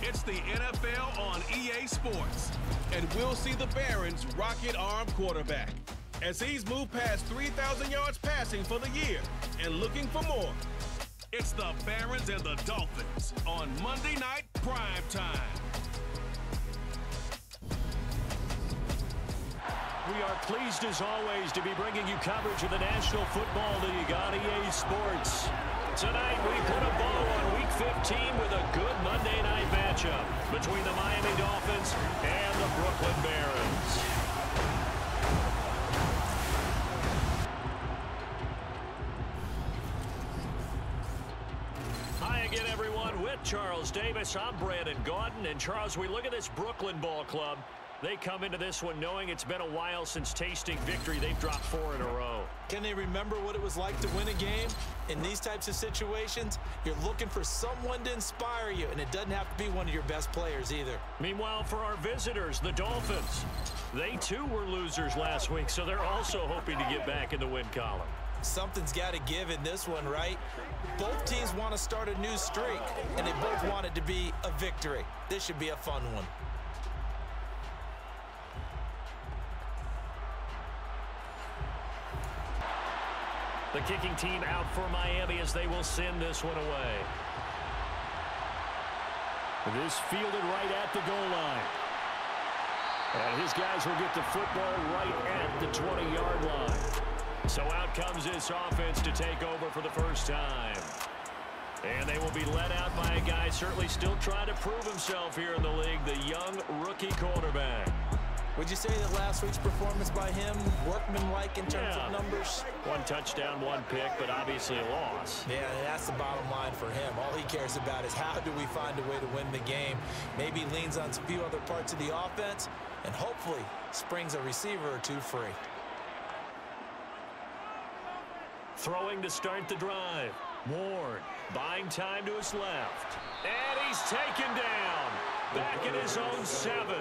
It's the NFL on EA Sports. And we'll see the Barons' rocket-armed quarterback as he's moved past 3,000 yards passing for the year and looking for more. It's the Barons and the Dolphins on Monday Night Prime Time. We are pleased as always to be bringing you coverage of the National Football League on EA Sports. Tonight we put a bow on Week 15 with a good Monday night matchup between the Miami Dolphins and the Brooklyn Barons. Hi again, everyone. With Charles Davis, I'm Brandon Gaudin. And Charles, we look at this Brooklyn ball club. They come into this one knowing it's been a while since tasting victory. They've dropped 4 in a row. Can they remember what it was like to win a game? In these types of situations, you're looking for someone to inspire you, and it doesn't have to be one of your best players either. Meanwhile, for our visitors, the Dolphins, they too were losers last week, so they're also hoping to get back in the win column. Something's got to give in this one, right? Both teams want to start a new streak, and they both want it to be a victory. This should be a fun one. The kicking team out for Miami as they will send this one away. This fielded right at the goal line. And his guys will get the football right at the 20-yard line. So out comes this offense to take over for the first time. And they will be led out by a guy certainly still trying to prove himself here in the league, the young rookie quarterback. Would you say that last week's performance by him, workmanlike in terms of numbers? 1 touchdown, 1 pick, but obviously a loss. Yeah, that's the bottom line for him. All he cares about is how do we find a way to win the game. Maybe he leans on a few other parts of the offense and hopefully springs a receiver or two free. Throwing to start the drive. Ward buying time to his left. And he's taken down. Back in his own 7.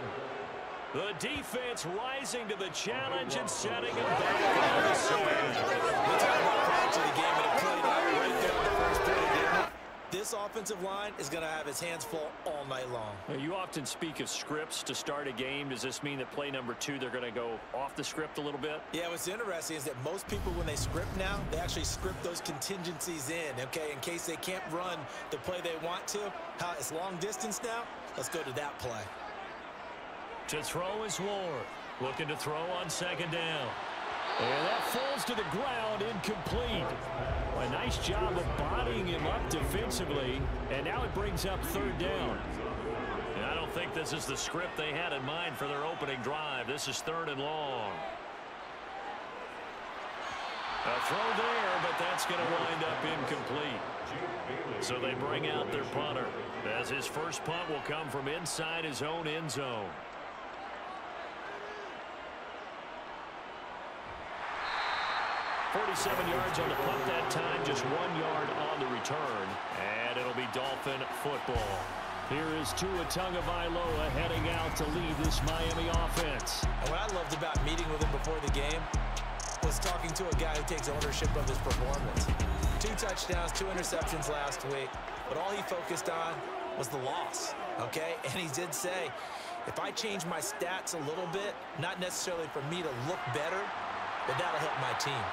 The defense rising to the challenge and setting him back on the side. We talked about prior to the game, and it played out right there in the first period, didn't it? This offensive line is going to have his hands full all night long. Now, you often speak of scripts to start a game. Does this mean that play number 2, they're going to go off the script a little bit? Yeah, what's interesting is that most people, when they script now, they actually script those contingencies in, okay, in case they can't run the play they want to. It's long distance now. Let's go to that play. To throw is Ward. Looking to throw on 2nd down. And that falls to the ground, incomplete. A nice job of bodying him up defensively. And now it brings up 3rd down. And I don't think this is the script they had in mind for their opening drive. This is 3rd and long. A throw there, but that's going to wind up incomplete. So they bring out their punter, as his first punt will come from inside his own end zone. 47 yards on the punt that time, just 1 yard on the return. And it'll be Dolphin football. Here is Tua Tagovailoa heading out to lead this Miami offense. And what I loved about meeting with him before the game was talking to a guy who takes ownership of his performance. 2 touchdowns, 2 interceptions last week. But all he focused on was the loss, okay? And he did say, if I change my stats a little bit, not necessarily for me to look better, but that'll help my team.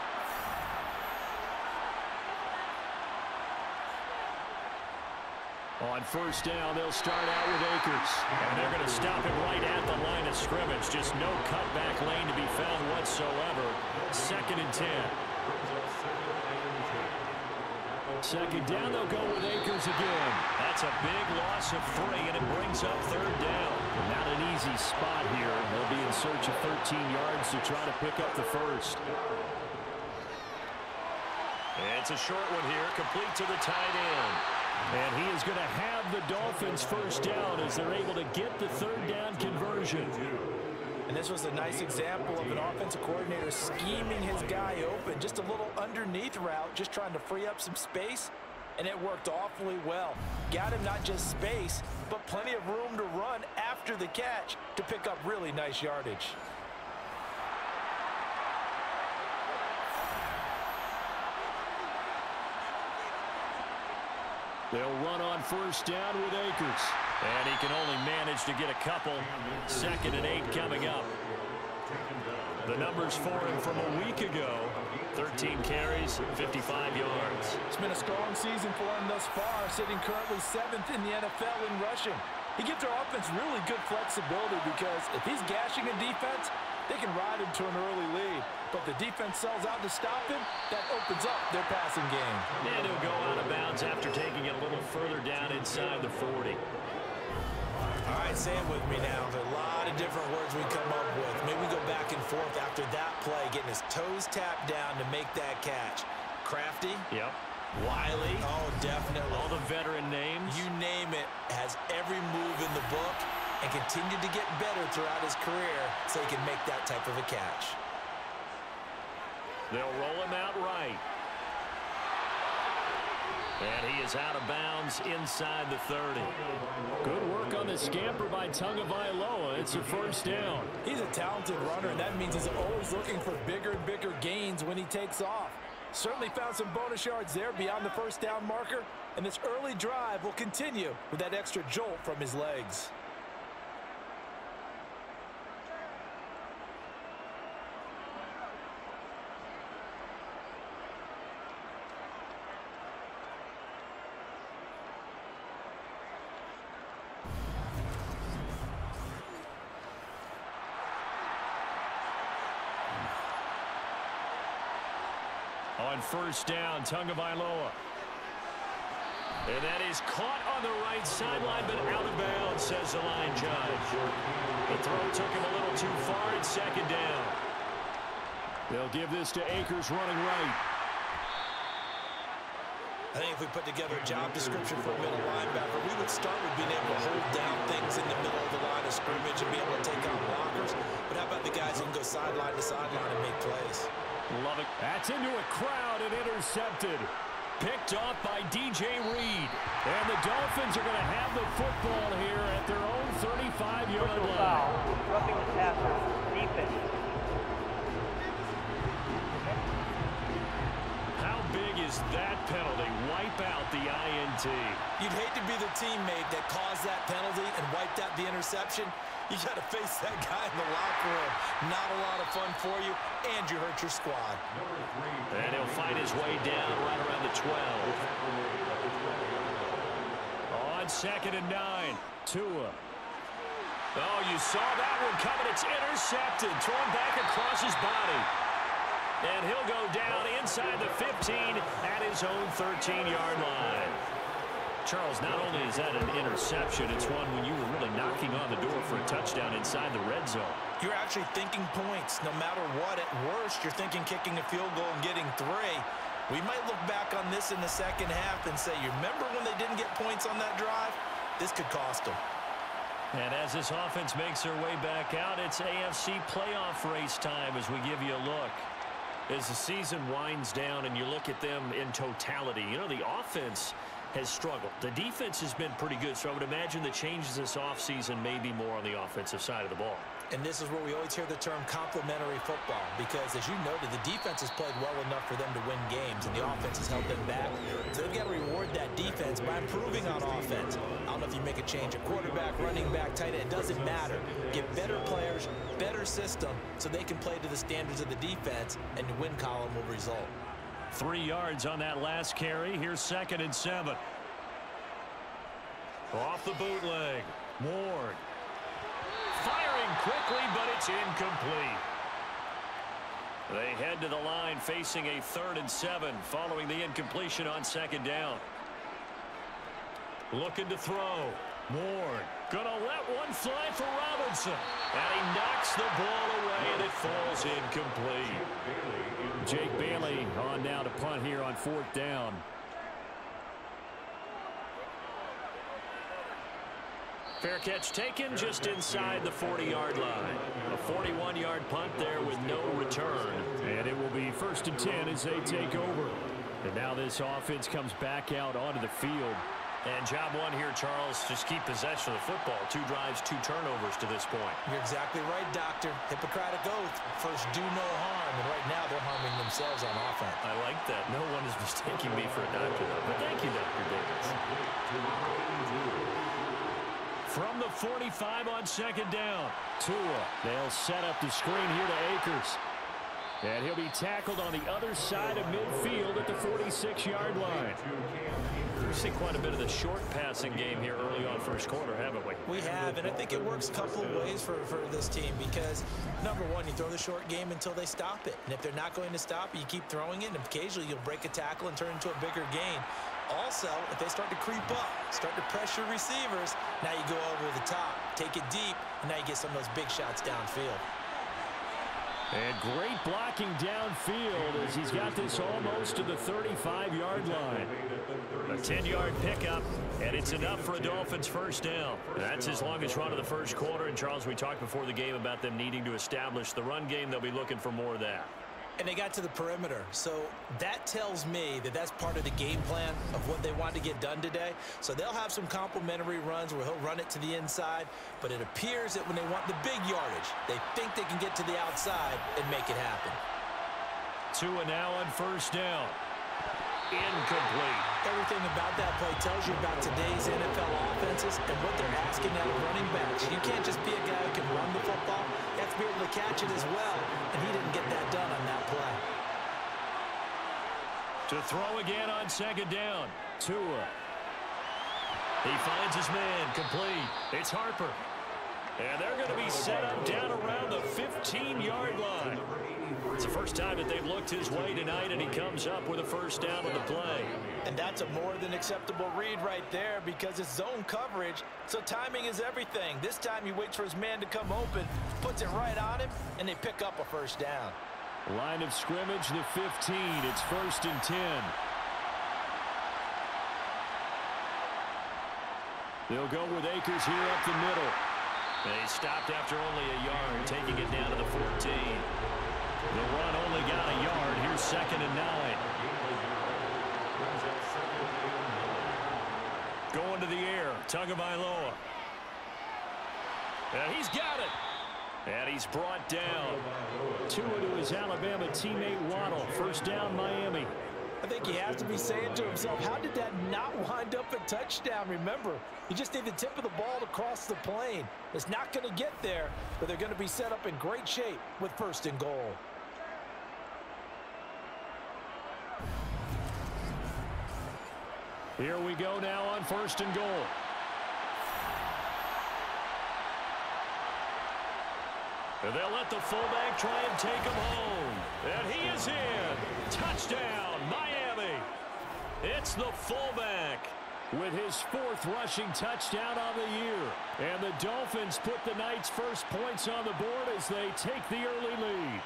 On 1st down, they'll start out with Akers. And they're going to stop him right at the line of scrimmage. Just no cutback lane to be found whatsoever. 2nd and 10. 2nd down, they'll go with Akers again. That's a big loss of 3, and it brings up 3rd down. Not an easy spot here. They'll be in search of 13 yards to try to pick up the first. It's a short one here, complete to the tight end. And he is going to have the Dolphins' 1st down as they're able to get the 3rd down conversion. And this was a nice example of an offensive coordinator scheming his guy open. Just a little underneath route, just trying to free up some space. And it worked awfully well. Got him not just space, but plenty of room to run after the catch to pick up really nice yardage. They'll run on first down with Akers. And he can only manage to get a couple. 2nd and 8 coming up. The numbers for him from a week ago. 13 carries, 55 yards. It's been a strong season for him thus far, sitting currently 7th in the NFL in rushing. He gives our offense really good flexibility because if he's gashing a defense, they can ride him to an early lead. But if the defense sells out to stop him, that opens up their passing game. And he'll go out of bounds after taking it a little further down inside the 40. All right, say it with me now. There are a lot of different words we come up with. Maybe we go back and forth after that play, getting his toes tapped down to make that catch. Crafty? Yep. Wiley? Oh, definitely. All the veteran names? You name it. Has every move in the book and continued to get better throughout his career so he can make that type of a catch. They'll roll him out right. And he is out of bounds inside the 30. Good work on the scamper by Tagovailoa. It's a first down. He's a talented runner, and that means he's always looking for bigger and bigger gains when he takes off. Certainly found some bonus yards there beyond the first down marker, and this early drive will continue with that extra jolt from his legs. On first down, Tagovailoa. And that is caught on the right sideline, but out of bounds, says the line judge. The throw took him a little too far, and 2nd down. They'll give this to Akers running right. I think if we put together a job description for a middle linebacker, we would start with being able to hold down things in the middle of the line of scrimmage and be able to take on blockers. But how about the guys who can go sideline to sideline and make plays? Love it. That's into a crowd and intercepted. Picked off by DJ Reed. And the Dolphins are going to have the football here at their own 35-yard line. Foul. Roughing the passer. Defense. How big is that penalty? Wipe out the INT. You'd hate to be the teammate that caused that penalty and wiped out the interception. You got to face that guy in the locker room. Not a lot of fun for you, and you hurt your squad. And he'll fight his way down right around the 12. On 2nd and 9, Tua. Oh, you saw that one coming. It's intercepted. Thrown back across his body. And he'll go down inside the 15 at his own 13-yard line. Charles, not only is that an interception, it's one when you were really knocking on the door for a touchdown inside the red zone. You're actually thinking points. No matter what, at worst, you're thinking kicking a field goal and getting 3. We might look back on this in the second half and say, you remember when they didn't get points on that drive? This could cost them. And as this offense makes their way back out, it's AFC playoff race time as we give you a look. As the season winds down and you look at them in totality, you know, the offense has struggled. The defense has been pretty good, so I would imagine the changes this offseason may be more on the offensive side of the ball. And this is where we always hear the term complementary football, because as you noted, the defense has played well enough for them to win games, and the offense has held them back. So they've got to reward that defense by improving on offense. I don't know if you make a change at quarterback, running back, tight end, it doesn't matter. Get better players, better system, so they can play to the standards of the defense, and the win column will result. 3 yards on that last carry. Here's 2nd and 7. Off the bootleg. Ward. Firing quickly, but it's incomplete. They head to the line facing a 3rd and 7 following the incompletion on 2nd down. Looking to throw. Ward. Gonna let one fly for Robinson. And he knocks the ball away, and it falls incomplete. Jake Bailey on now to punt here on 4th down. Fair catch taken just inside the 40-yard line. A 41-yard punt there with no return. And it will be 1st and 10 as they take over. And now this offense comes back out onto the field. And job one here, Charles, just keep possession of the football. 2 drives, 2 turnovers to this point. You're exactly right, Doctor. Hippocratic oath. First, do no harm. And right now, they're harming themselves on offense. I like that. No one is mistaking me for a doctor, though. But thank you, Dr. Davis. 45 on second down. Tua, they'll set up the screen here to Akers. And he'll be tackled on the other side of midfield at the 46-yard line. We've seen quite a bit of the short passing game here early on first quarter, haven't we? We have, and I think it works a couple of ways for this team because, number one, you throw the short game until they stop it. And if they're not going to stop it, you keep throwing it, and occasionally you'll break a tackle and turn it into a bigger gain. Also, if they start to creep up, start to pressure receivers, now you go over the top, take it deep, and now you get some of those big shots downfield. And great blocking downfield as he's got this almost to the 35-yard line. A 10-yard pickup, and it's enough for a Dolphins first down. That's his longest run of the first quarter. And, Charles, we talked before the game about them needing to establish the run game. They'll be looking for more of that. And they got to the perimeter. So that tells me that that's part of the game plan of what they want to get done today. So they'll have some complementary runs where he'll run it to the inside. But it appears that when they want the big yardage, they think they can get to the outside and make it happen. Tua now on first down. Incomplete. Everything about that play tells you about today's NFL offenses and what they're asking out of running backs. You can't just be a guy who can run the football. You have to be able to catch it as well, and he didn't get that done on that play. To throw again on second down. Tua. He finds his man. Complete. It's Harper. And they're going to be set up down around the 15-yard line. It's the first time that they've looked his way tonight, and he comes up with a first down on the play. And that's a more than acceptable read right there because it's zone coverage, so timing is everything. This time he waits for his man to come open, puts it right on him, and they pick up a first down. Line of scrimmage, the 15. It's 1st and 10. They'll go with Akers here up the middle. They stopped after only a yard, taking it down to the 14. The run only got a yard. Here's 2nd and 9. Going to the air, Tagovailoa. And he's got it. And he's brought down. Tua to his Alabama teammate Waddle. First down, Miami. I think he has to be saying to himself, how did that not wind up a touchdown? Remember, you just need the tip of the ball to cross the plane. It's not going to get there, but they're going to be set up in great shape with 1st and goal. Here we go now on 1st and goal. And they'll let the fullback try and take him home. And he is in. Touchdown, Miami. It's the fullback with his 4th rushing touchdown on the year. And the Dolphins put the night's first points on the board as they take the early lead.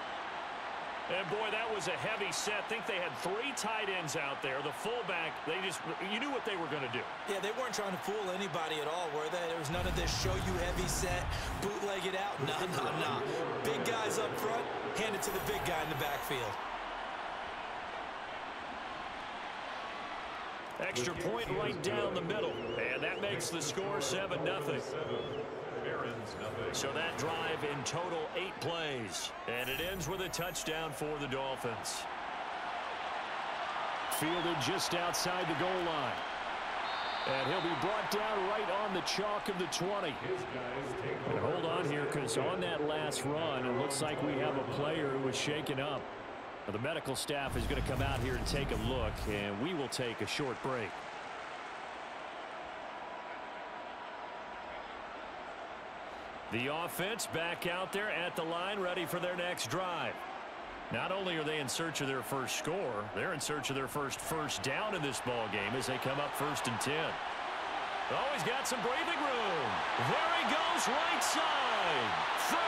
And, boy, that was a heavy set. I think they had 3 tight ends out there. The fullback, you knew what they were going to do. Yeah, they weren't trying to fool anybody at all, were they? There was none of this show you heavy set, bootleg it out. No. Big guys up front, hand it to the big guy in the backfield. Extra point right down the middle. And that makes the score 7-0. So that drive in total 8 plays. And it ends with a touchdown for the Dolphins. Fielded just outside the goal line. And he'll be brought down right on the chalk of the 20. And hold on here, because on that last run, it looks like we have a player who was shaken up. Now, the medical staff is going to come out here and take a look, and we will take a short break. The offense back out there at the line, ready for their next drive. Not only are they in search of their first score, they're in search of their first down in this ball game as they come up 1st and 10. Oh, he's got some breathing room. There he goes, right side. 30,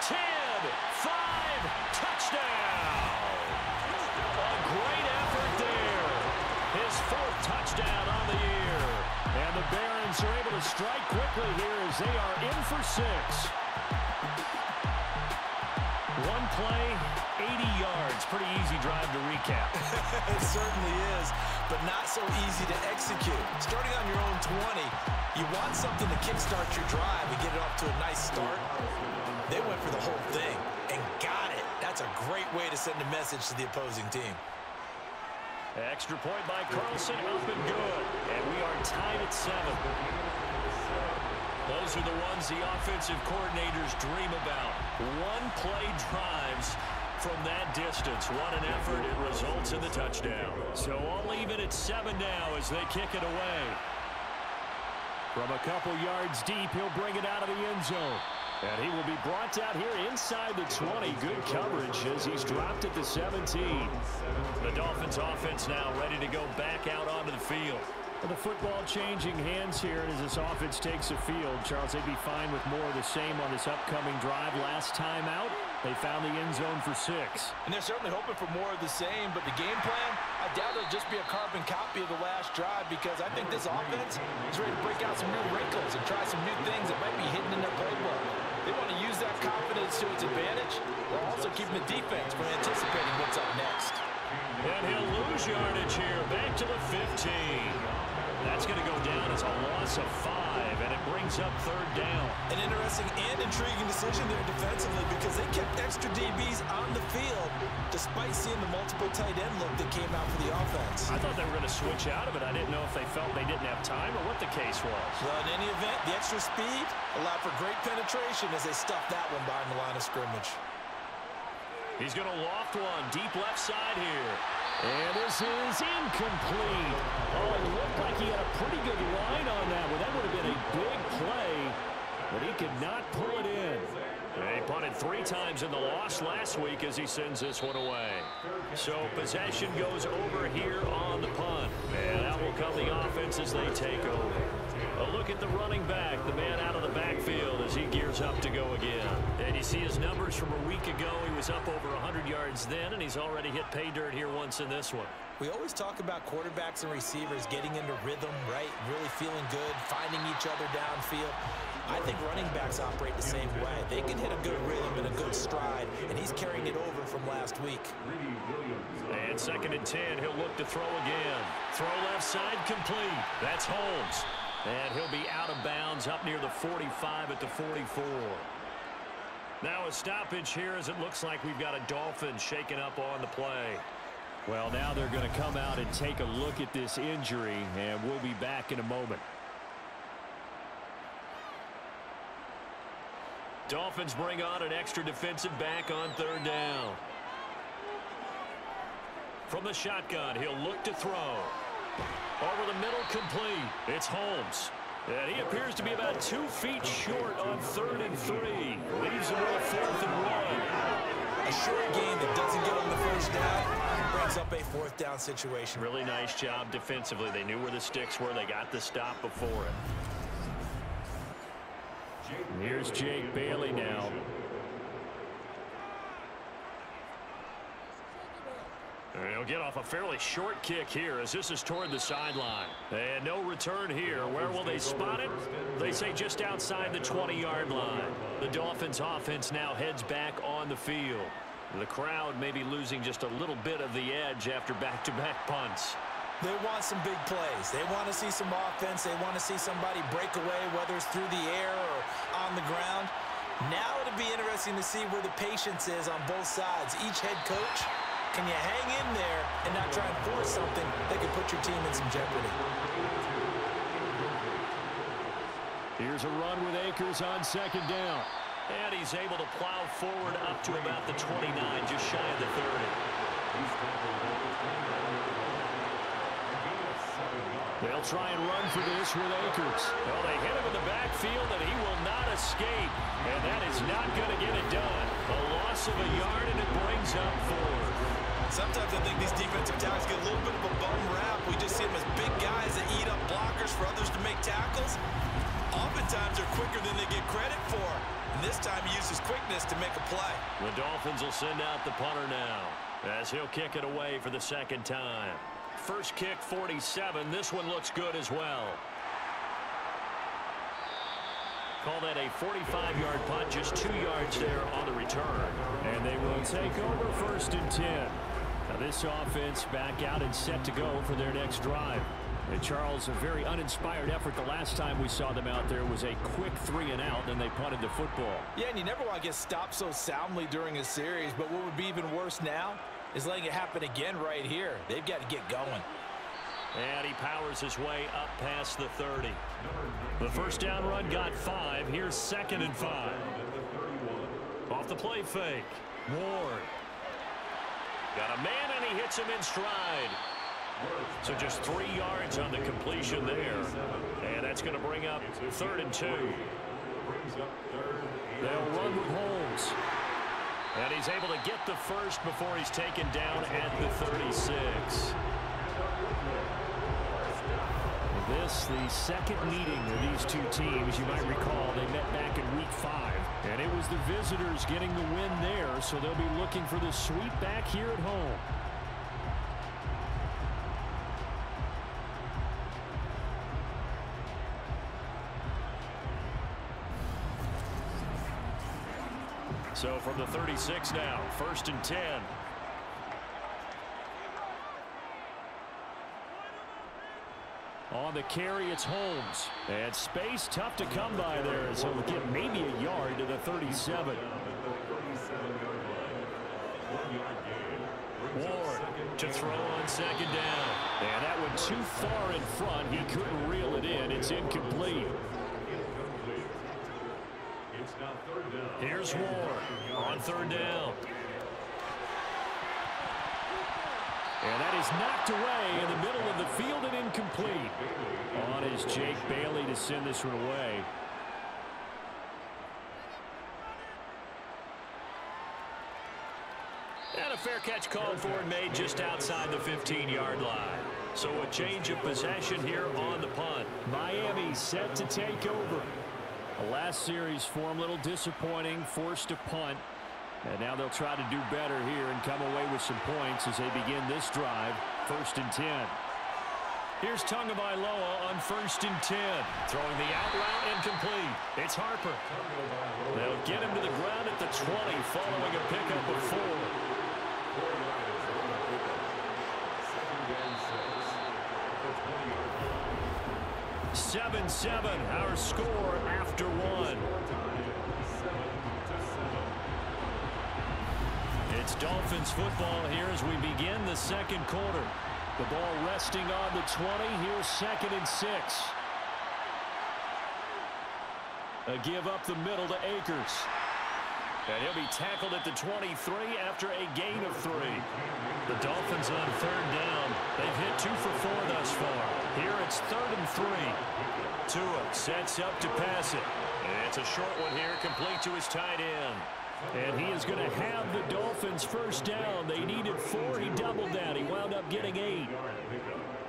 10, 5, touchdown. A great effort there. His 4th touchdown on the year. And the Barons are able to strike quickly here as they are in for 6. One play, 80 yards. Pretty easy drive to recap. It certainly is, but not so easy to execute. Starting on your own 20, you want something to kickstart your drive and get it off to a nice start. They went for the whole thing and got it. That's a great way to send a message to the opposing team. Extra point by Carlson, up and good. And we are tied at 7. Those are the ones the offensive coordinators dream about. One-play drives from that distance. What an effort. It results in the touchdown. So all even at 7 now as they kick it away. From a couple yards deep, he'll bring it out of the end zone. And he will be brought out here inside the 20. Good coverage as he's dropped at the 17. The Dolphins offense now ready to go back out onto the field. Well, the football changing hands here as this offense takes the field. Charles, they'd be fine with more of the same on this upcoming drive. Last time out, they found the end zone for 6. And they're certainly hoping for more of the same, but the game plan, I doubt it'll just be a carbon copy of the last drive because I think this offense is ready to break out some new wrinkles and try some new things that might be hidden in their playbook. They want to use that confidence to its advantage while also keeping the defense from anticipating what's up next. And he'll lose yardage here, back to the 15. That's going to go down as a loss of 5, and it brings up 3rd down. An interesting and intriguing decision there defensively because they kept extra DBs on the field despite seeing the multiple tight end look that came out for the offense. I thought they were going to switch out of it. I didn't know if they felt they didn't have time or what the case was. Well, in any event, the extra speed allowed for great penetration as they stuffed that one behind the line of scrimmage. He's going to loft one deep left side here. And this is incomplete. Oh, it looked like he had a pretty good line on that one. That would have been a big play, but he could not pull it in. He punted 3 times in the loss last week as he sends this one away. So possession goes over here on the punt. And out will come the offense as they take over. A look at the running back, the man out of the backfield as he gears up to go again. And you see his numbers from a week ago. He was up over 100 yards then, and he's already hit pay dirt here once in this one. We always talk about quarterbacks and receivers getting into rhythm, right? Really feeling good, finding each other downfield. I think running backs operate the same way. They can hit a good rhythm and a good stride, and he's carrying it over from last week. And 2nd and 10, he'll look to throw again. Throw left side complete. That's Holmes. And he'll be out of bounds up near the 45 at the 44. Now a stoppage here as it looks like we've got a Dolphin shaken up on the play. Well, now they're going to come out and take a look at this injury, and we'll be back in a moment. Dolphins bring on an extra defensive back on 3rd down. From the shotgun, he'll look to throw. Over the middle, complete. It's Holmes. And he appears to be about 2 feet short on 3rd and 3. Leaves him with a 4th and 1. A short gain that doesn't get on the 1st down brings up a 4th down situation. Really nice job defensively. They knew where the sticks were. They got the stop before it. Here's Jake Bailey now. And he'll get off a fairly short kick here as this is toward the sideline. And no return here. Where will they spot it? They say just outside the 20-yard line. The Dolphins offense now heads back on the field. The crowd may be losing just a little bit of the edge after back-to-back punts. They want some big plays. They want to see some offense. They want to see somebody break away, whether it's through the air or on the ground. Now it'll be interesting to see where the patience is on both sides. Each head coach, can you hang in there and not try and force something that could put your team in some jeopardy? Here's a run with Akers on 2nd down. And he's able to plow forward up to about the 29, just shy of the 30. They'll try and run for this with Akers. Well, they hit him in the backfield, and he will not escape. And that is not going to get it done. A loss of a yard, and it brings up 4. Sometimes I think these defensive tackles get a little bit of a bum rap. We just see them as big guys that eat up blockers for others to make tackles. Oftentimes, they're quicker than they get credit for. And this time, he uses quickness to make a play. The Dolphins will send out the punter now as he'll kick it away for the 2nd time. First kick, 47. This one looks good as well. Call that a 45-yard punt, just 2 yards there on the return. And they will take over 1st and 10. Now this offense back out and set to go for their next drive. And Charles, a very uninspired effort. The last time we saw them out there was a quick 3 and out, and they punted the football. Yeah, and you never want to get stopped so soundly during a series, but what would be even worse now is letting it happen again right here. They've got to get going. And he powers his way up past the 30. The first down run got 5. Here's 2nd and 5. Off the play fake. Ward. Got a man, and he hits him in stride. So just 3 yards on the completion there. And that's going to bring up 3rd and 2. They'll run with Holmes. And he's able to get the first before he's taken down at the 36. This, the second meeting of these two teams. You might recall they met back in week 5. And it was the visitors getting the win there, so they'll be looking for the sweep back here at home. So from the 36 now, 1st and 10. On the carry, it's Holmes. And space tough to come by there, so he'll get maybe a yard to the 37. Ward to throw on 2nd down. And that went too far in front. He couldn't reel it in. It's incomplete. Here's Ward on 3rd down. And that is knocked away in the middle of the field and incomplete. On is Jake Bailey to send this one away. And a fair catch called for and made just outside the 15-yard line. So a change of possession here on the punt. Miami set to take over. The last series for them a little disappointing, forced to punt. And now they'll try to do better here and come away with some points as they begin this drive. 1st and 10. Here's Tagovailoa on 1st and 10. Throwing the out route incomplete. It's Harper. They'll get him to the ground at the 20 following a pickup of 4. Seven, our score after 1. It's Dolphins football here as we begin the 2nd quarter. The ball resting on the 20. Here's 2nd and 6. A give up the middle to Akers. And he'll be tackled at the 23 after a gain of 3. The Dolphins on 3rd down. They've hit 2 for 4 thus far. Here it's 3rd and 3. Tua sets up to pass it. And it's a short one here, complete to his tight end. And he is going to have the Dolphins first down. They needed 4. He doubled that. He wound up getting 8.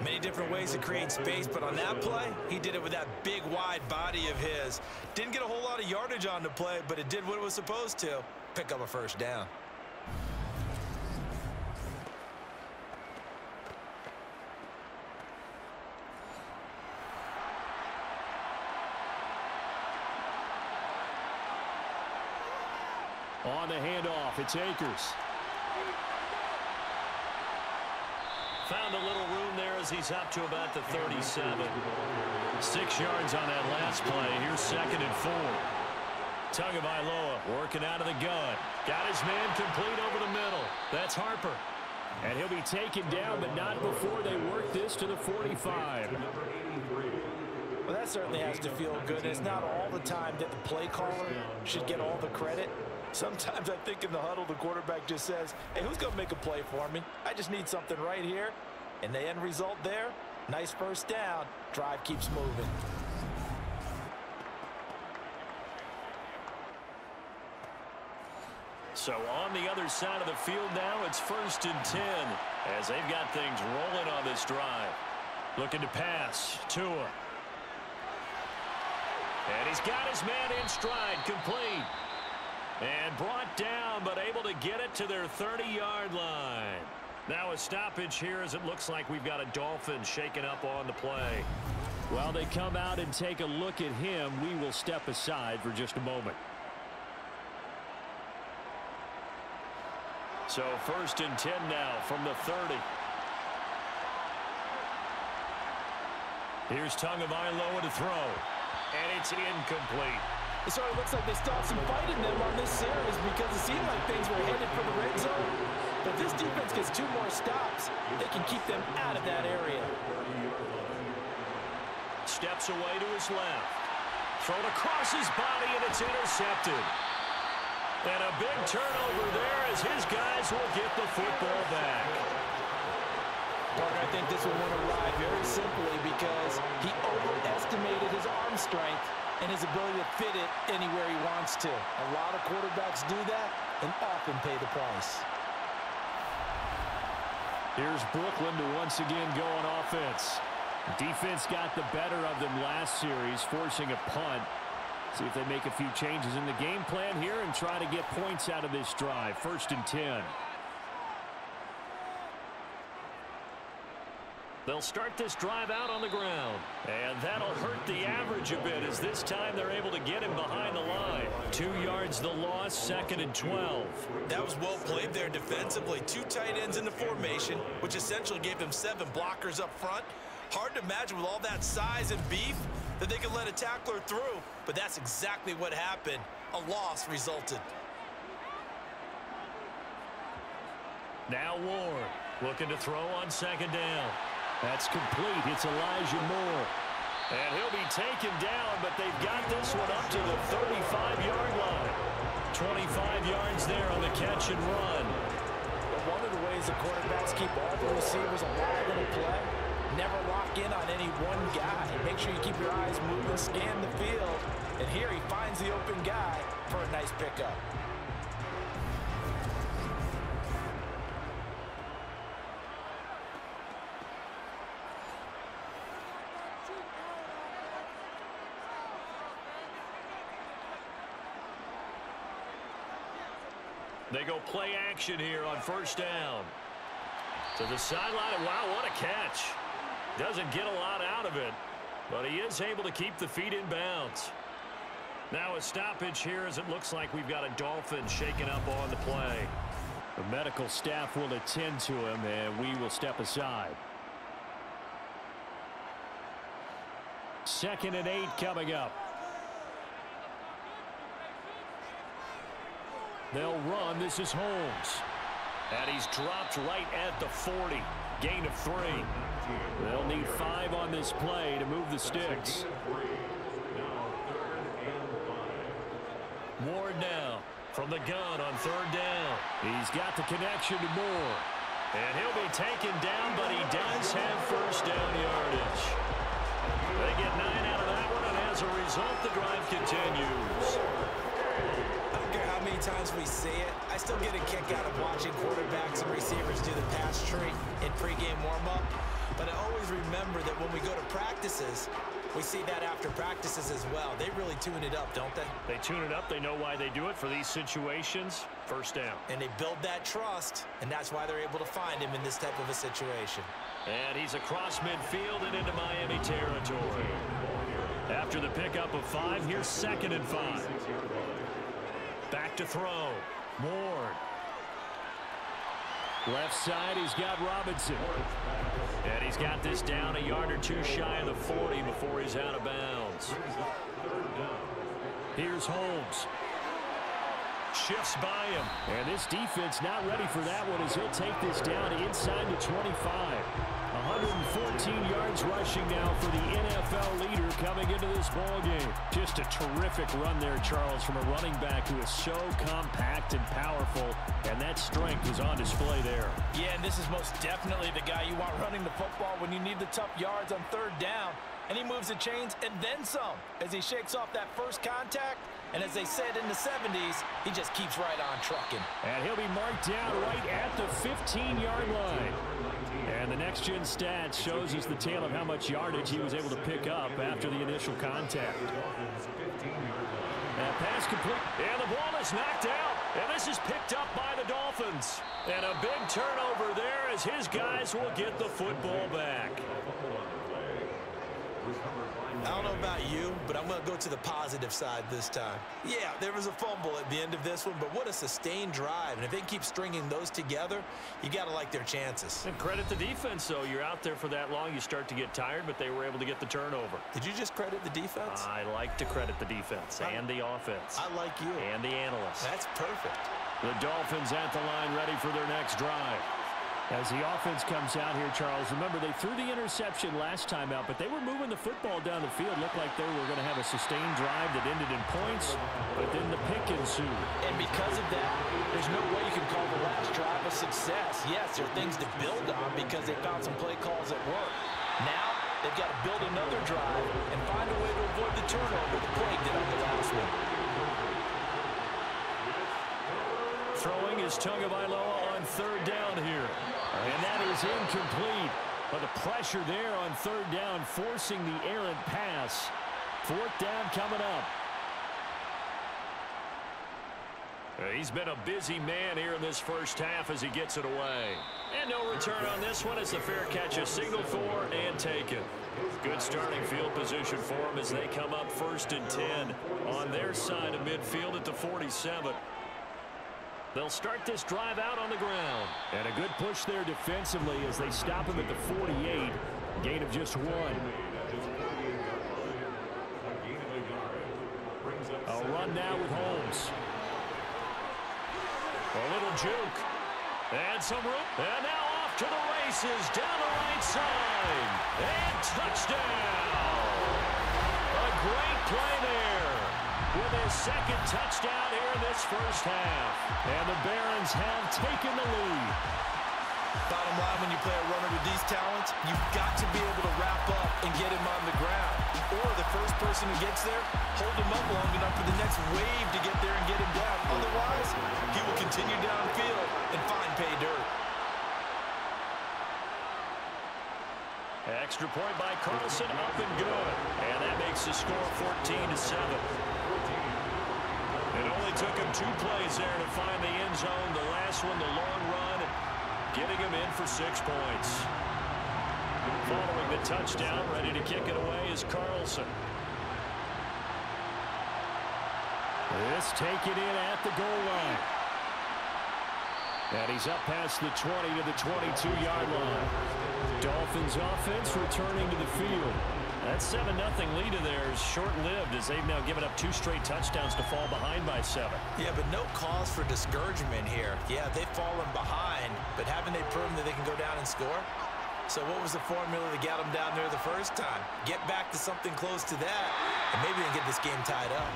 Many different ways to create space, but on that play, he did it with that big, wide body of his. Didn't get a whole lot of yardage on the play, but it did what it was supposed to. Pick up a first down. On the handoff, it's Akers. Found a little room there as he's up to about the 37. 6 yards on that last play. Here's 2nd and 4. Tagovailoa working out of the gun. Got his man complete over the middle. That's Harper. And he'll be taken down, but not before they work this to the 45. Well, that certainly has to feel good. It's not all the time that the play caller should get all the credit. Sometimes I think in the huddle, the quarterback just says, hey, who's going to make a play for me? I just need something right here. And the end result there, nice first down. Drive keeps moving. So on the other side of the field now, it's 1st and 10 as they've got things rolling on this drive. Looking to pass. Tua. And he's got his man in stride, complete. And brought down, but able to get it to their 30-yard line. Now a stoppage here as it looks like we've got a Dolphin shaking up on the play. While they come out and take a look at him, we will step aside for just a moment. So 1st and 10 now from the 30. Here's Tagovailoa to throw. And it's incomplete. It sort of looks like they still have some fight in them on this series because it seemed like things were headed for the red zone. But if this defense gets 2 more stops, they can keep them out of that area. Steps away to his left. Thrown across his body, and it's intercepted. And a big turnover there as his guys will get the football back. Parker, I think this one went awry very simply because he overestimated his arm strength and his ability to fit it anywhere he wants to. A lot of quarterbacks do that and often pay the price. Here's Brooklyn to once again go on offense. Defense got the better of them last series, forcing a punt. See if they make a few changes in the game plan here and try to get points out of this drive. 1st and 10. They'll start this drive out on the ground. And that'll hurt the average a bit as this time they're able to get him behind the line. 2 yards the loss, 2nd and 12. That was well played there defensively. 2 tight ends in the formation, which essentially gave them 7 blockers up front. Hard to imagine with all that size and beef that they could let a tackler through, but that's exactly what happened. A loss resulted. Now Ward looking to throw on 2nd down. That's complete. It's Elijah Moore. And he'll be taken down, but they've got this one up to the 35-yard line. 25 yards there on the catch and run. But one of the ways the quarterbacks keep all the receivers alive in a play, never lock in on any one guy. Make sure you keep your eyes moving, scan the field. And here he finds the open guy for a nice pickup. They go play action here on 1st down. To the sideline. Wow, what a catch. Doesn't get a lot out of it, but he is able to keep the feet in bounds. Now a stoppage here as it looks like we've got a Dolphin shaken up on the play. The medical staff will attend to him, and we will step aside. 2nd and 8 coming up. They'll run. This is Holmes. And he's dropped right at the 40. Gain of 3. They'll need 5 on this play to move the sticks. Ward now from the gun on 3rd down. He's got the connection to Moore. And he'll be taken down, but he does have 1st down yardage. They get 9 out of that one, and as a result, the drive continues. How many times we see it, I still get a kick out of watching quarterbacks and receivers do the pass tree in pregame warm-up. But I always remember that when we go to practices, we see that after practices as well. They really tune it up, don't they? They tune it up. They know why they do it for these situations. 1st down. And they build that trust, and that's why they're able to find him in this type of a situation. And he's across midfield and into Miami territory. After the pickup of 5, here's 2nd and 5. Back to throw. Ward. Left side, he's got Robinson. And he's got this down a yard or 2 shy of the 40 before he's out of bounds. Here's Holmes. Shifts by him. And this defense not ready for that one as he'll take this down inside the 25. 114 yards rushing now for the NFL leader coming into this ballgame. Just a terrific run there, Charles, from a running back who is so compact and powerful, and that strength is on display there. Yeah, and this is most definitely the guy you want running the football when you need the tough yards on 3rd down. And he moves the chains and then some as he shakes off that first contact. And as they said in the 70s, he just keeps right on trucking. And he'll be marked down right at the 15-yard line. And the next-gen stats shows us the tale of how much yardage he was able to pick up after the initial contact. And pass complete. And the ball is knocked out. And this is picked up by the Dolphins. And a big turnover there as his guys will get the football back. I don't know about you, but I'm going to go to the positive side this time. Yeah, there was a fumble at the end of this one, but what a sustained drive. And if they keep stringing those together, you got to like their chances. And credit the defense, though. You're out there for that long, you start to get tired, but they were able to get the turnover. Did you just credit the defense? I like to credit the defense and the offense. I like you. And the analysts. That's perfect. The Dolphins at the line ready for their next drive. As the offense comes out here, Charles, remember they threw the interception last time out, but they were moving the football down the field. Looked like they were going to have a sustained drive that ended in points, but then the pick ensued. And because of that, there's no way you can call the last drive a success. Yes, there are things to build on because they found some play calls at work. Now, they've got to build another drive and find a way to avoid the turnover the plague did on the last one. Throwing is Tagovailoa on third down here. And that is incomplete. But the pressure there on third down, forcing the errant pass. Fourth down coming up. He's been a busy man here in this first half as he gets it away. And no return on this one. It's a fair catch, a signal for and taken. Good starting field position for them as they come up 1st and 10 on their side of midfield at the 47. They'll start this drive out on the ground. And a good push there defensively as they stop him at the 48. Gain of just 1. A run now with Holmes. A little juke. And some room. And now off to the races down the right side. And touchdown. A great play there. With his second touchdown here in this first half. And the Barons have taken the lead. Bottom line, when you play a runner with these talents, you've got to be able to wrap up and get him on the ground. Or the first person who gets there, hold him up long enough for the next wave to get there and get him down. Otherwise, he will continue downfield and find pay dirt. Extra point by Carlson, up and good. And that makes the score 14-7. It only took him 2 plays there to find the end zone. The last one, the long run, getting him in for 6 points. Following the touchdown, ready to kick it away is Carlson. This taken in at the goal line. And he's up past the 20 to the 22-yard line. Dolphins offense returning to the field. That 7-0 lead of theirs short-lived as they've now given up 2 straight touchdowns to fall behind by 7. Yeah, but no cause for discouragement here. Yeah, they've fallen behind, but haven't they proven that they can go down and score? So what was the formula that got them down there the first time? Get back to something close to that, and maybe they can get this game tied up.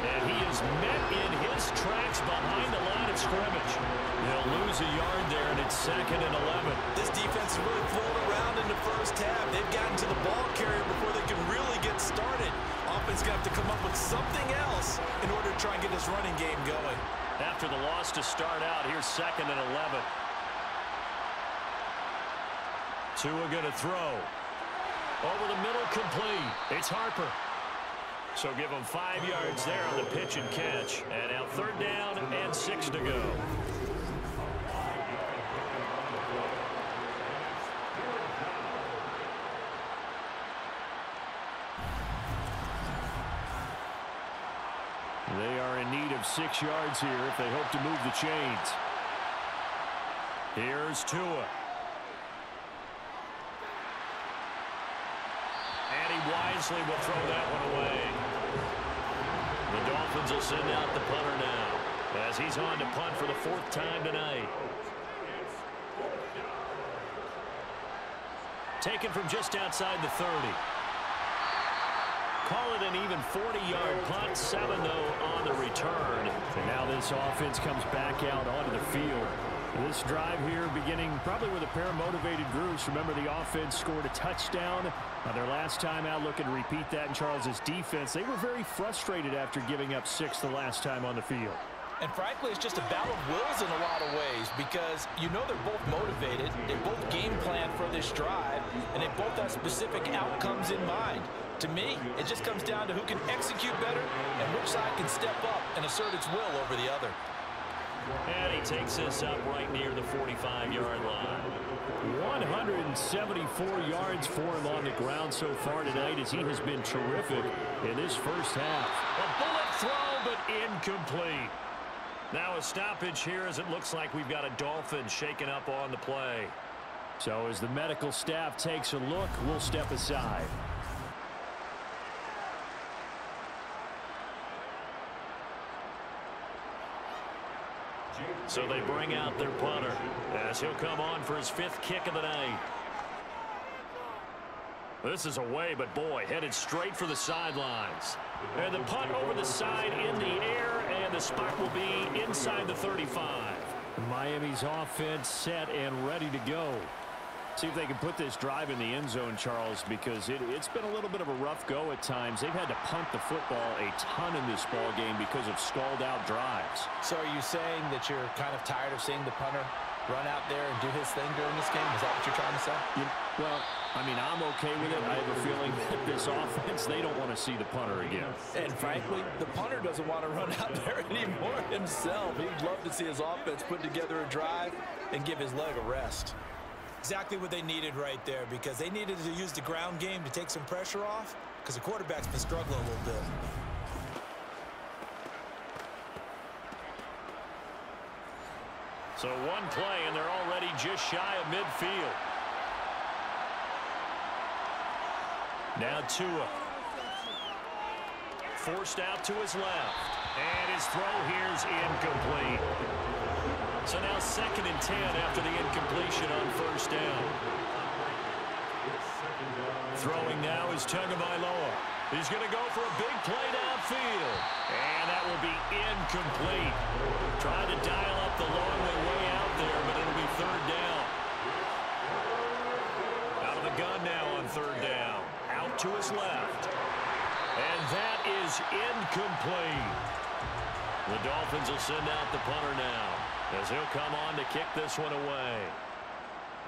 And he is met in his tracks behind the line of scrimmage. They'll lose a yard there, and it's 2nd and 11. This defense is really flown around in the first half. They've gotten to the ball carrier before they can really get started. Offense going to have to come up with something else in order to try and get this running game going. After the loss to start out, here's 2nd and 11. Tua going to throw. Over the middle, complete. It's Harper. So give him 5 yards there on the pitch and catch. And now 3rd down and 6 to go. They are in need of 6 yards here if they hope to move the chains. Here's Tua. And he wisely will throw that one away. The Dolphins will send out the punter now as he's on to punt for the 4th time tonight. Taken from just outside the 30. Call it an even 40-yard punt, 7 though on the return. And now this offense comes back out onto the field. This drive here beginning probably with a pair of motivated groups. Remember, the offense scored a touchdown on their last time out. Looking to repeat that in Charles's defense. They were very frustrated after giving up 6 the last time on the field. And frankly, it's just a battle of wills in a lot of ways because you know they're both motivated, they both game plan for this drive, and they both have specific outcomes in mind. To me, it just comes down to who can execute better and which side can step up and assert its will over the other. And he takes this up right near the 45-yard line. 174 yards for him on the ground so far tonight, as he has been terrific in this first half. A bullet throw, but incomplete. Now a stoppage here, as it looks like we've got a Dolphin shaken up on the play. So as the medical staff takes a look, we'll step aside. So they bring out their punter as he'll come on for his 5th kick of the night. This is away, but boy, headed straight for the sidelines. And the punt over the side in the air, and the spot will be inside the 35. Miami's offense set and ready to go. See if they can put this drive in the end zone, Charles, because it's been a little bit of a rough go at times. They've had to punt the football a ton in this ball game because of stalled-out drives. So are you saying that you're kind of tired of seeing the punter run out there and do his thing during this game? Is that what you're trying to say? Well, I mean, I'm okay with it. I have a feeling that this offense, they don't want to see the punter again. And frankly, the punter doesn't want to run out there anymore himself. He'd love to see his offense put together a drive and give his leg a rest. Exactly what they needed right there, because they needed to use the ground game to take some pressure off, because the quarterback's been struggling a little bit. So one play, and they're already just shy of midfield. Now Tua. Forced out to his left. And his throw here's incomplete. So now 2nd and 10 after the incompletion on 1st down. Throwing now is Tagovailoa. He's going to go for a big play downfield. And that will be incomplete. Trying to dial up the long way out there, but it'll be 3rd down. Out of the gun now on 3rd down. Out to his left. And that is incomplete. The Dolphins will send out the punter now, as he'll come on to kick this one away.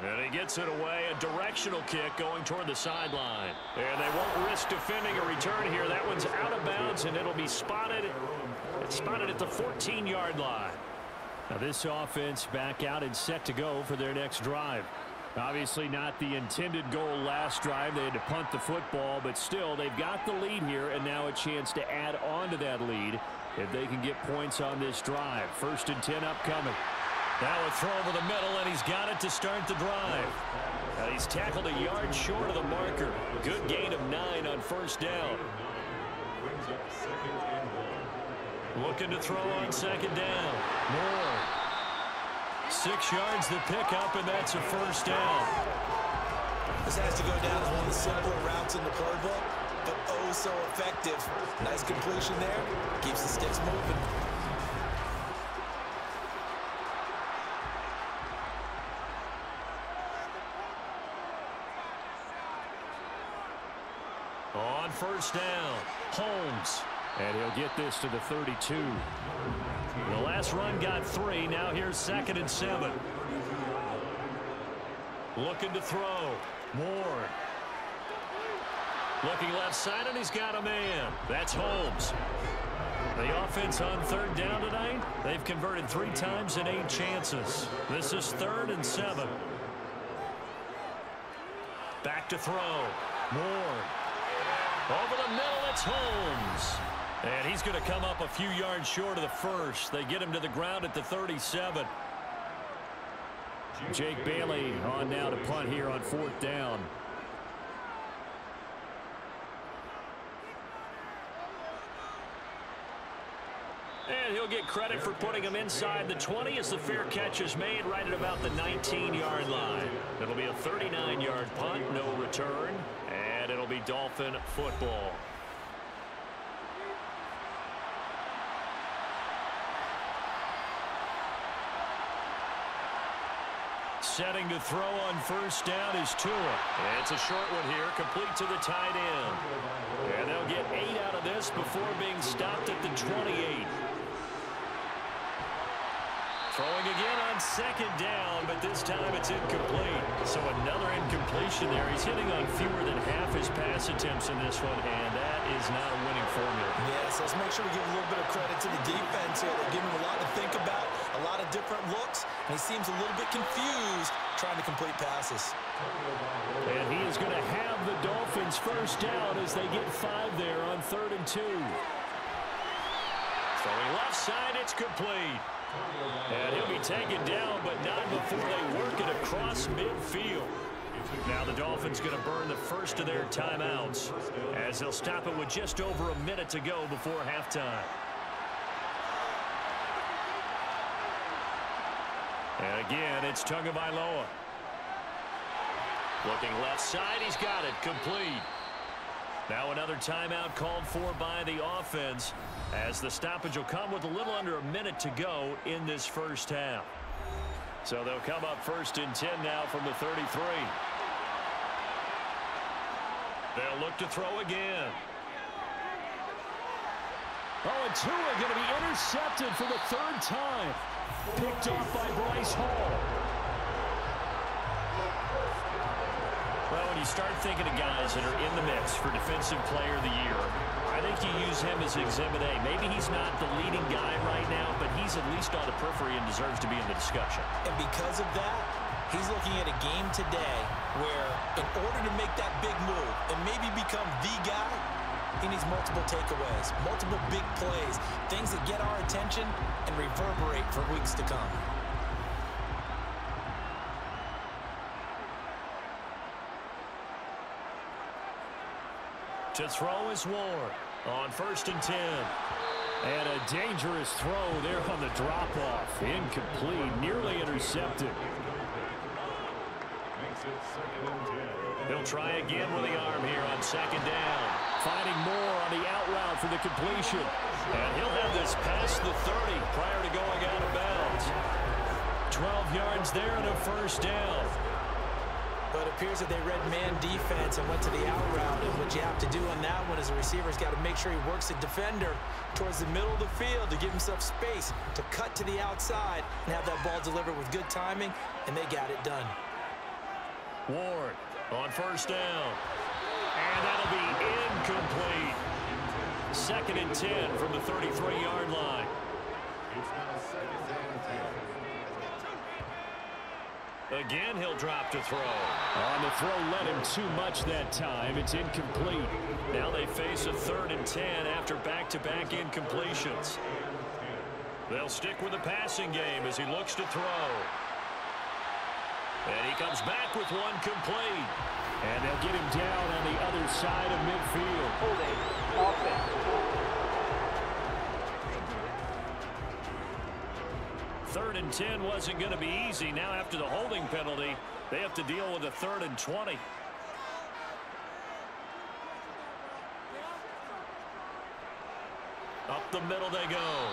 And he gets it away, a directional kick going toward the sideline. And they won't risk defending a return here. That one's out of bounds, and it'll be spotted. It's spotted at the 14-yard line. Now this offense back out and set to go for their next drive. Obviously not the intended goal last drive. They had to punt the football, but still they've got the lead here, and now a chance to add on to that lead if they can get points on this drive. 1st and 10 upcoming. Now a throw over the middle, and he's got it to start the drive. Now he's tackled a yard short of the marker. Good gain of 9 on 1st down. Looking to throw on 2nd down. Moore. 6 yards the pickup, and that's a 1st down. This has to go down as one of the simpler routes in the playbook, but oh so effective. Nice completion there. Keeps the sticks moving. On 1st down, Holmes. And he'll get this to the 32. The last run got 3. Now here's 2nd and 7. Looking to throw. Moore. Looking left side, and he's got a man. That's Holmes. The offense on 3rd down tonight, they've converted 3 times in 8 chances. This is 3rd and 7. Back to throw. Moore. Over the middle, it's Holmes. And he's going to come up a few yards short of the 1st. They get him to the ground at the 37. Jake Bailey on now to punt here on 4th down. And he'll get credit for putting him inside the 20 as the fair catch is made right at about the 19-yard line. It'll be a 39-yard punt, no return, and it'll be Dolphin football. Setting to throw on 1st down is Tua. And it's a short one here, complete to the tight end. And they'll get 8 out of this before being stopped at the 28. Throwing again on 2nd down, but this time it's incomplete. So another incompletion there. He's hitting on fewer than half his passes. success attempts in this one, and that is not a winning formula. Yes, let's make sure we give a little bit of credit to the defense here. They give him a lot to think about, a lot of different looks, and he seems a little bit confused trying to complete passes. And he is going to have the Dolphins first down as they get 5 there on 3rd and 2. Throwing left side, it's complete. And he'll be taken down, but not before they work it across midfield. Now the Dolphins going to burn the first of their timeouts as they'll stop it with just over a minute to go before halftime. And again, it's Tagovailoa. Looking left side, he's got it, complete. Now another timeout called for by the offense as the stoppage will come with a little under a minute to go in this first half. So they'll come up 1st and 10 now from the 33. They'll look to throw again. Oh, and Tua going to be intercepted for the 3rd time. Picked off by Bryce Hall. Well, when you start thinking of guys that are in the mix for Defensive Player of the Year, I think you use him as Exhibit A. Maybe he's not the leading guy right now, but he's at least on the periphery and deserves to be in the discussion. And because of that, he's looking at a game today where in order to make that big move and maybe become the guy, he needs multiple takeaways, multiple big plays, things that get our attention and reverberate for weeks to come. To throw is Ward on 1st and 10. And a dangerous throw there on the drop-off. Incomplete, nearly intercepted. He'll try again with the arm here on 2nd down. Finding more on the out route for the completion. And he'll have this past the 30 prior to going out of bounds. 12 yards there and a 1st down. But it appears that they read man defense and went to the out route. And what you have to do on that one is the receiver's got to make sure he works the defender towards the middle of the field to give himself space to cut to the outside and have that ball delivered with good timing, and they got it done. Ward on 1st down. And that'll be incomplete. 2nd and 10 from the 33-yard line. Again, he'll drop to throw. On the throw, led him too much that time. It's incomplete. Now they face a 3rd and 10 after back-to-back incompletions. They'll stick with the passing game as he looks to throw. And he comes back with one complete. And they'll get him down on the other side of midfield. Holding, offense. 3rd and 10 wasn't going to be easy. Now after the holding penalty, they have to deal with a 3rd and 20. Up the middle they go.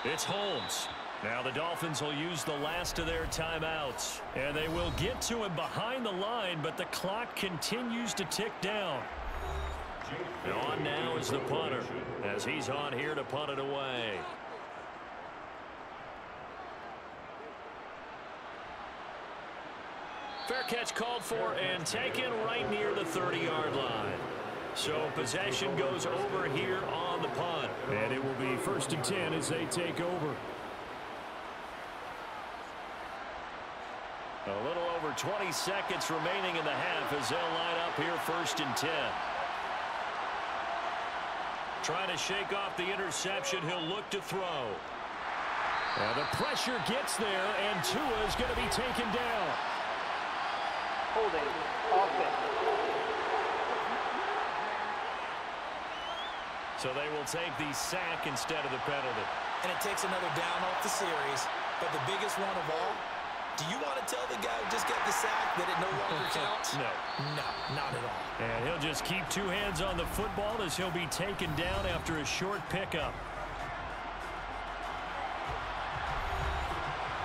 It's Holmes. Now the Dolphins will use the last of their timeouts. And they will get to him behind the line, but the clock continues to tick down. And on now is the punter, as he's on here to punt it away. Fair catch called for and taken right near the 30-yard line. So possession goes over here on the punt. And it will be 1st and 10 as they take over. A little over 20 seconds remaining in the half as they'll line up here 1st and 10. Trying to shake off the interception. He'll look to throw. And the pressure gets there, and Tua is going to be taken down. Holding, offense. So they will take the sack instead of the penalty. And it takes another down off the series. But the biggest one of all, do you want to tell the guy who just got the sack that it no longer counts? No. No, not at all. And he'll just keep 2 hands on the football as he'll be taken down after a short pickup.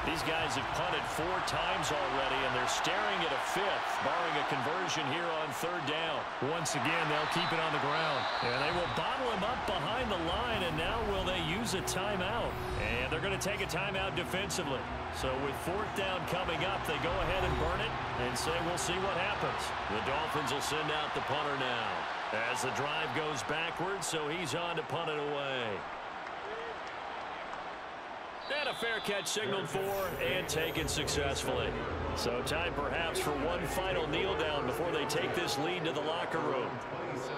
These guys have punted 4 times already, and they're staring at a 5th, barring a conversion here on 3rd down. Once again, they'll keep it on the ground. And they will bottle him up behind the line, and now will they use a timeout? And they're going to take a timeout defensively. So with 4th down coming up, they go ahead and burn it and say we'll see what happens. The Dolphins will send out the punter now. As the drive goes backwards, so he's on to punt it away. And a fair catch signaled for and taken successfully. So time perhaps for one final kneel down before they take this lead to the locker room.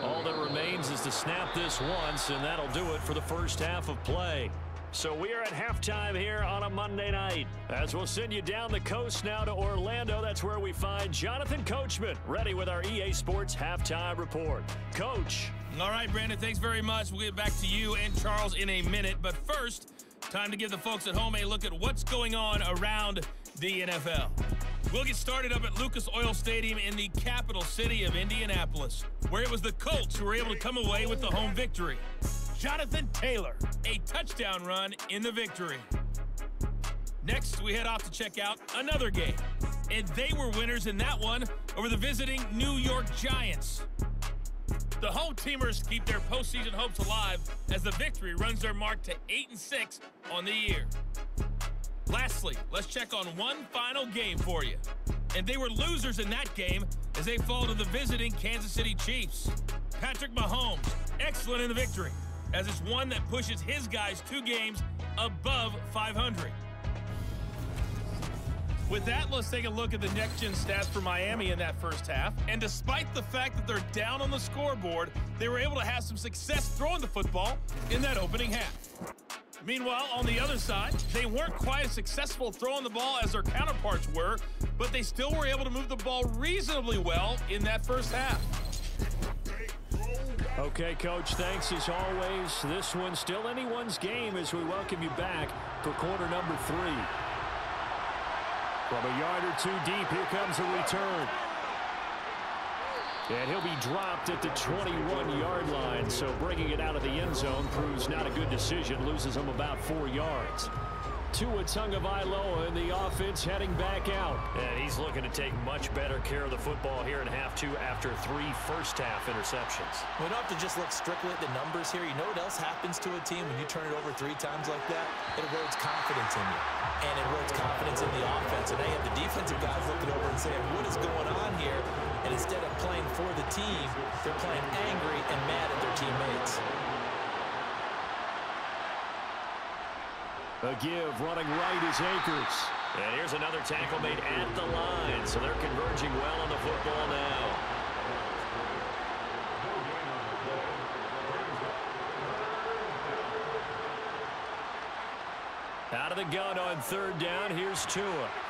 All that remains is to snap this once, and that'll do it for the first half of play. So we are at halftime here on a Monday night. As we'll send you down the coast now to Orlando, that's where we find Jonathan Coachman, ready with our EA Sports Halftime Report. Coach. All right, Brandon, thanks very much. We'll get back to you and Charles in a minute. But first, time to give the folks at home a look at what's going on around the NFL. We'll get started up at Lucas Oil Stadium in the capital city of Indianapolis, where it was the Colts who were able to come away with the home victory. Jonathan Taylor, a touchdown run in the victory. Next, we head off to check out another game, and they were winners in that one over the visiting New York Giants. The home teamers keep their postseason hopes alive as the victory runs their mark to 8-6 on the year. Lastly, let's check on one final game for you. And they were losers in that game as they fall to the visiting Kansas City Chiefs. Patrick Mahomes, excellent in the victory, as it's one that pushes his guys 2 games above 500. With that, let's take a look at the next-gen stats for Miami in that first half. And despite the fact that they're down on the scoreboard, they were able to have some success throwing the football in that opening half. Meanwhile, on the other side, they weren't quite as successful throwing the ball as their counterparts were, but they still were able to move the ball reasonably well in that first half. Okay, Coach, thanks as always. This one's still anyone's game as we welcome you back for quarter number 3. From a yard or 2 deep, here comes a return. And he'll be dropped at the 21-yard line, so bringing it out of the end zone proves not a good decision, loses him about 4 yards. Tua Tagovailoa in the offense heading back out. And he's looking to take much better care of the football here in half 2 after 3 first-half interceptions. We don't have to just look strictly at the numbers here. You know what else happens to a team when you turn it over 3 times like that? It erodes confidence in you. And it erodes confidence in the offense. And they have the defensive guys looking over and saying, what is going on here? And instead of playing for the team, they're playing angry and mad at their teammates. A give running right is Akers. And here's another tackle made at the line, so they're converging well on the football now. Out of the gun on 3rd down, here's Tua.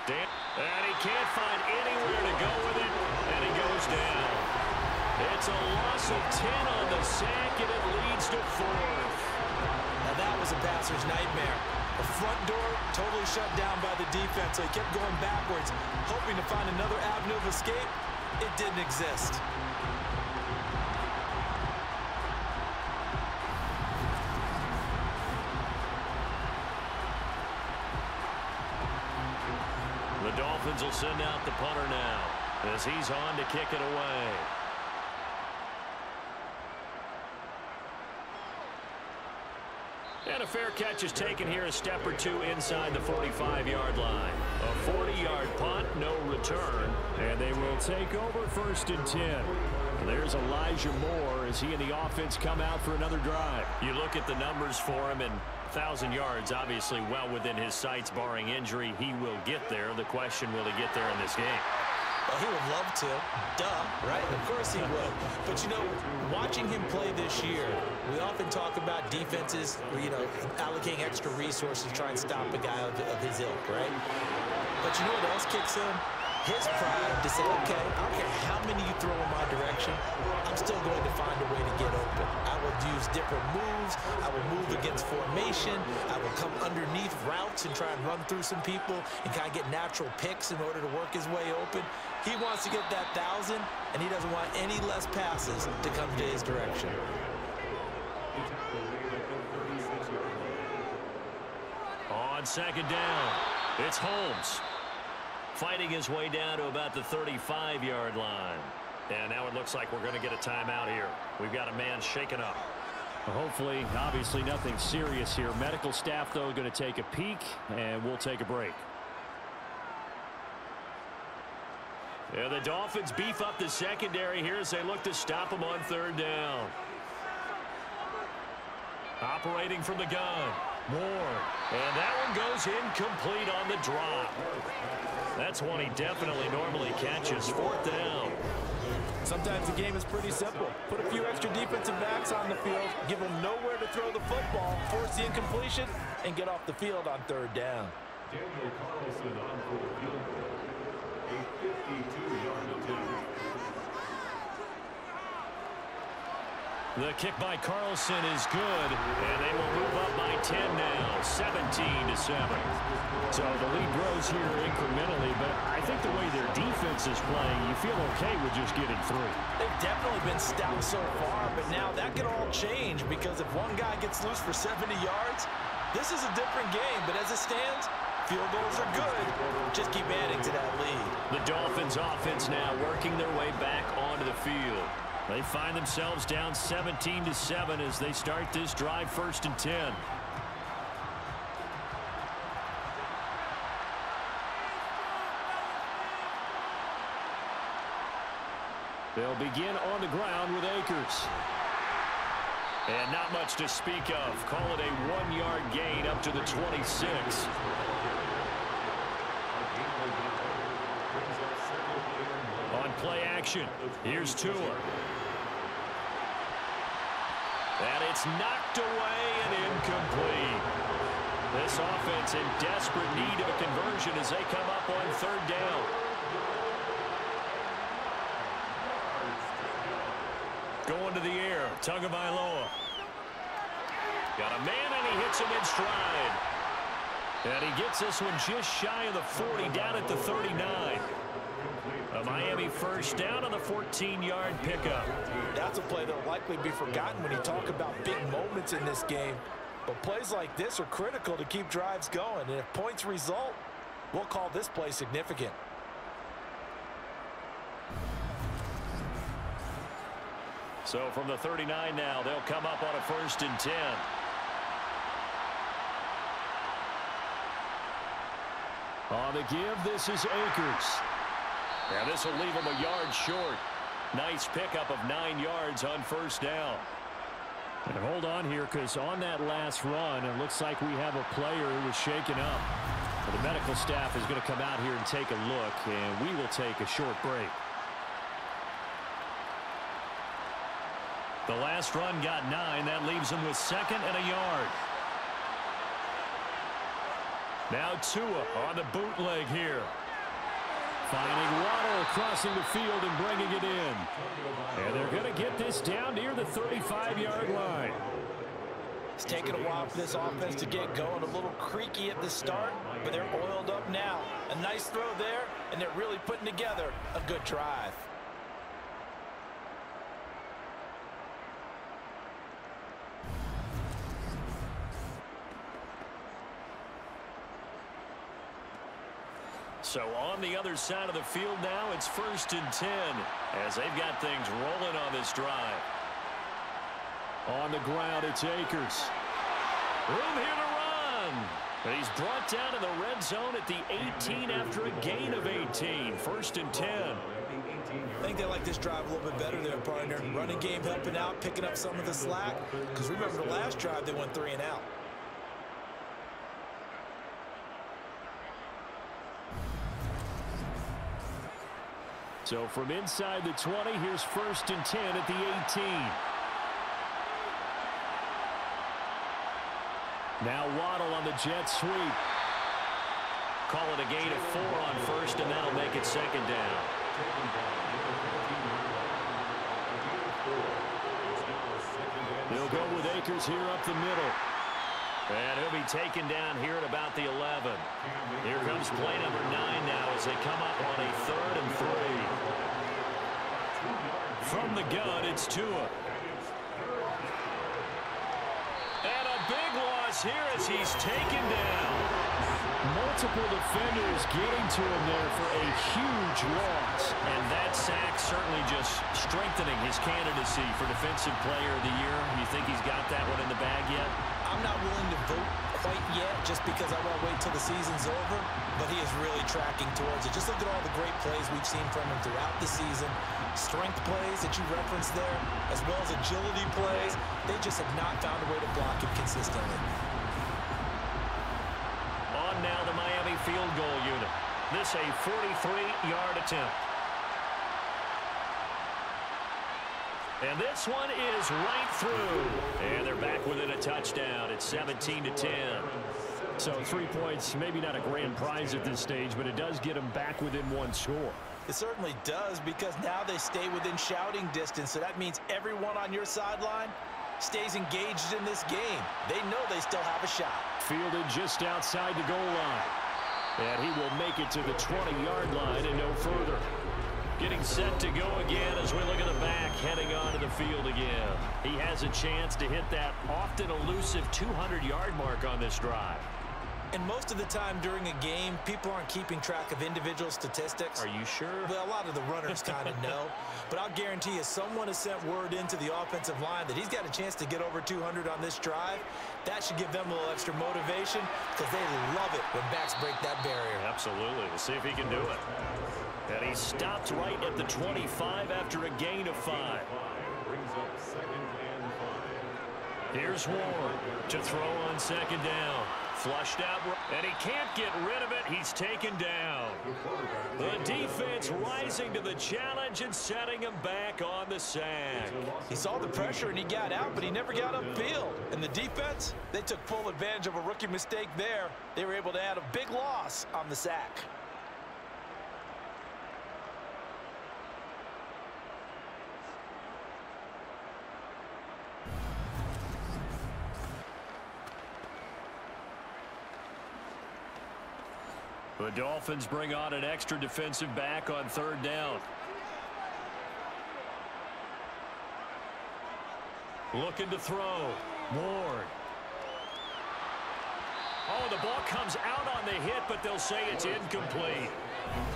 And he can't find anywhere to go with it, and he goes down. It's a loss of 10 on the sack, and it leads to 4th. Now that was a passer's nightmare. The front door totally shut down by the defense, so he kept going backwards, hoping to find another avenue of escape. It didn't exist. The Dolphins will send out the punter now as he's on to kick it away. And a fair catch is taken here, a step or 2 inside the 45-yard line. A 40-yard punt, no return, and they will take over 1st and 10. There's Elijah Moore as he and the offense come out for another drive. You look at the numbers for him, and 1,000 yards obviously well within his sights, barring injury. He will get there. The question, will he get there in this game? Well, he would love to. Duh, right? Of course he would. But, you know, watching him play this year, we often talk about defenses, you know, allocating extra resources to try and stop a guy of his ilk, right? But you know what else kicks in? His pride to say, okay, I don't care how many you throw in my direction, I'm still going to find a way to get open. I will use different moves. I will move against formation. I will come underneath routes and try and run through some people and kind of get natural picks in order to work his way open. He wants to get that 1,000, and he doesn't want any less passes to come to his direction. On 2nd down, it's Holmes. Fighting his way down to about the 35-yard line. And now it looks like we're going to get a timeout here. We've got a man shaken up. Hopefully, obviously nothing serious here. Medical staff, though, going to take a peek, and we'll take a break. Yeah, the Dolphins beef up the secondary here as they look to stop them on third down. Operating from the gun. Moore. And that one goes incomplete on the drop. That's one he definitely normally catches. Fourth down. Sometimes the game is pretty simple. Put a few extra defensive backs on the field, give them nowhere to throw the football, force the incompletion, and get off the field on third down. Daniel Carlson on for the field goal. A 52-yard attempt. The kick by Carlson is good, and they will move up by 10 now, 17-7. So the lead grows here incrementally, but I think the way their defense is playing, you feel okay with just getting through. They've definitely been stout so far, but now that could all change because if one guy gets loose for 70 yards, this is a different game. But as it stands, field goals are good. Just keep adding to that lead. The Dolphins offense now working their way back onto the field. They find themselves down 17-7 as they start this drive, 1st and 10. They'll begin on the ground with Akers. And not much to speak of. Call it a 1-yard gain up to the 26. On play action, here's Tua. And it's knocked away and incomplete. This offense in desperate need of a conversion as they come up on third down. Going to the air, Tagovailoa. Got a man and he hits him in stride. And he gets this one just shy of the 40, down at the 39. A Miami first down on the 14-yard pickup. That's a play that will likely be forgotten when you talk about big moments in this game. But plays like this are critical to keep drives going. And if points result, we'll call this play significant. So from the 39 now, they'll come up on a 1st and 10. On the give, this is Akers. And this will leave him a yard short. Nice pickup of 9 yards on 1st down. And hold on here, because on that last run, it looks like we have a player who was shaken up. The medical staff is going to come out here and take a look, and we will take a short break. The last run got 9. That leaves him with 2nd and a yard. Now Tua on the bootleg here. Finding Waddle crossing the field and bringing it in. And they're going to get this down near the 35-yard line. It's taken a while for this offense to get going. A little creaky at the start, but they're oiled up now. A nice throw there, and they're really putting together a good drive. So on the other side of the field now, it's 1st and 10 as they've got things rolling on this drive. On the ground, it's Akers. Room here to run. But he's brought down in the red zone at the 18 after a gain of 18. 1st and 10. I think they like this drive a little bit better there, partner. Running game helping out, picking up some of the slack. Because remember the last drive, they went 3 and out. So from inside the 20, here's 1st and 10 at the 18. Now Waddle on the jet sweep. Call it a gain of 4 on 1st, and that'll make it 2nd down. They'll go with Akers here up the middle. And he'll be taken down here at about the 11. Here comes play number 9 now as they come up on a 3rd and 3. From the gun, it's Tua. And a big loss here as he's taken down. Multiple defenders getting to him there for a huge loss. And that sack certainly just strengthening his candidacy for Defensive Player of the Year. You think he's got that one in the bag yet? I'm not willing to vote quite yet just because I want to wait till the season's over, but he is really tracking towards it. Just look at all the great plays we've seen from him throughout the season. Strength plays that you referenced there, as well as agility plays. They just have not found a way to block him consistently. On now the Miami field goal unit. This a 43-yard attempt. And this one is right through. And they're back within a touchdown. It's 17-10. So 3 points, maybe not a grand prize at this stage, but it does get them back within one score. It certainly does, because now they stay within shouting distance. So that means everyone on your sideline stays engaged in this game. They know they still have a shot. Fielded just outside the goal line. And he will make it to the 20-yard line and no further. Getting set to go again as we look at the back, heading onto the field again. He has a chance to hit that often elusive 200-yard mark on this drive. And most of the time during a game, people aren't keeping track of individual statistics. Are you sure? Well, a lot of the runners kind of know. But I'll guarantee you, someone has sent word into the offensive line that he's got a chance to get over 200 on this drive. That should give them a little extra motivation, because they love it when backs break that barrier. Absolutely. We'll see if he can do it. And he stopped right at the 25 after a gain of 5. Brings up 2nd and 5. Here's Ward to throw on 2nd down. Flushed out, and he can't get rid of it. He's taken down. The defense rising to the challenge and setting him back on the sack. He saw the pressure and he got out, but he never got upfield. And the defense, they took full advantage of a rookie mistake there. They were able to add a big loss on the sack. The Dolphins bring on an extra defensive back on 3rd down. Looking to throw. Ward. Oh, the ball comes out on the hit, but they'll say it's incomplete.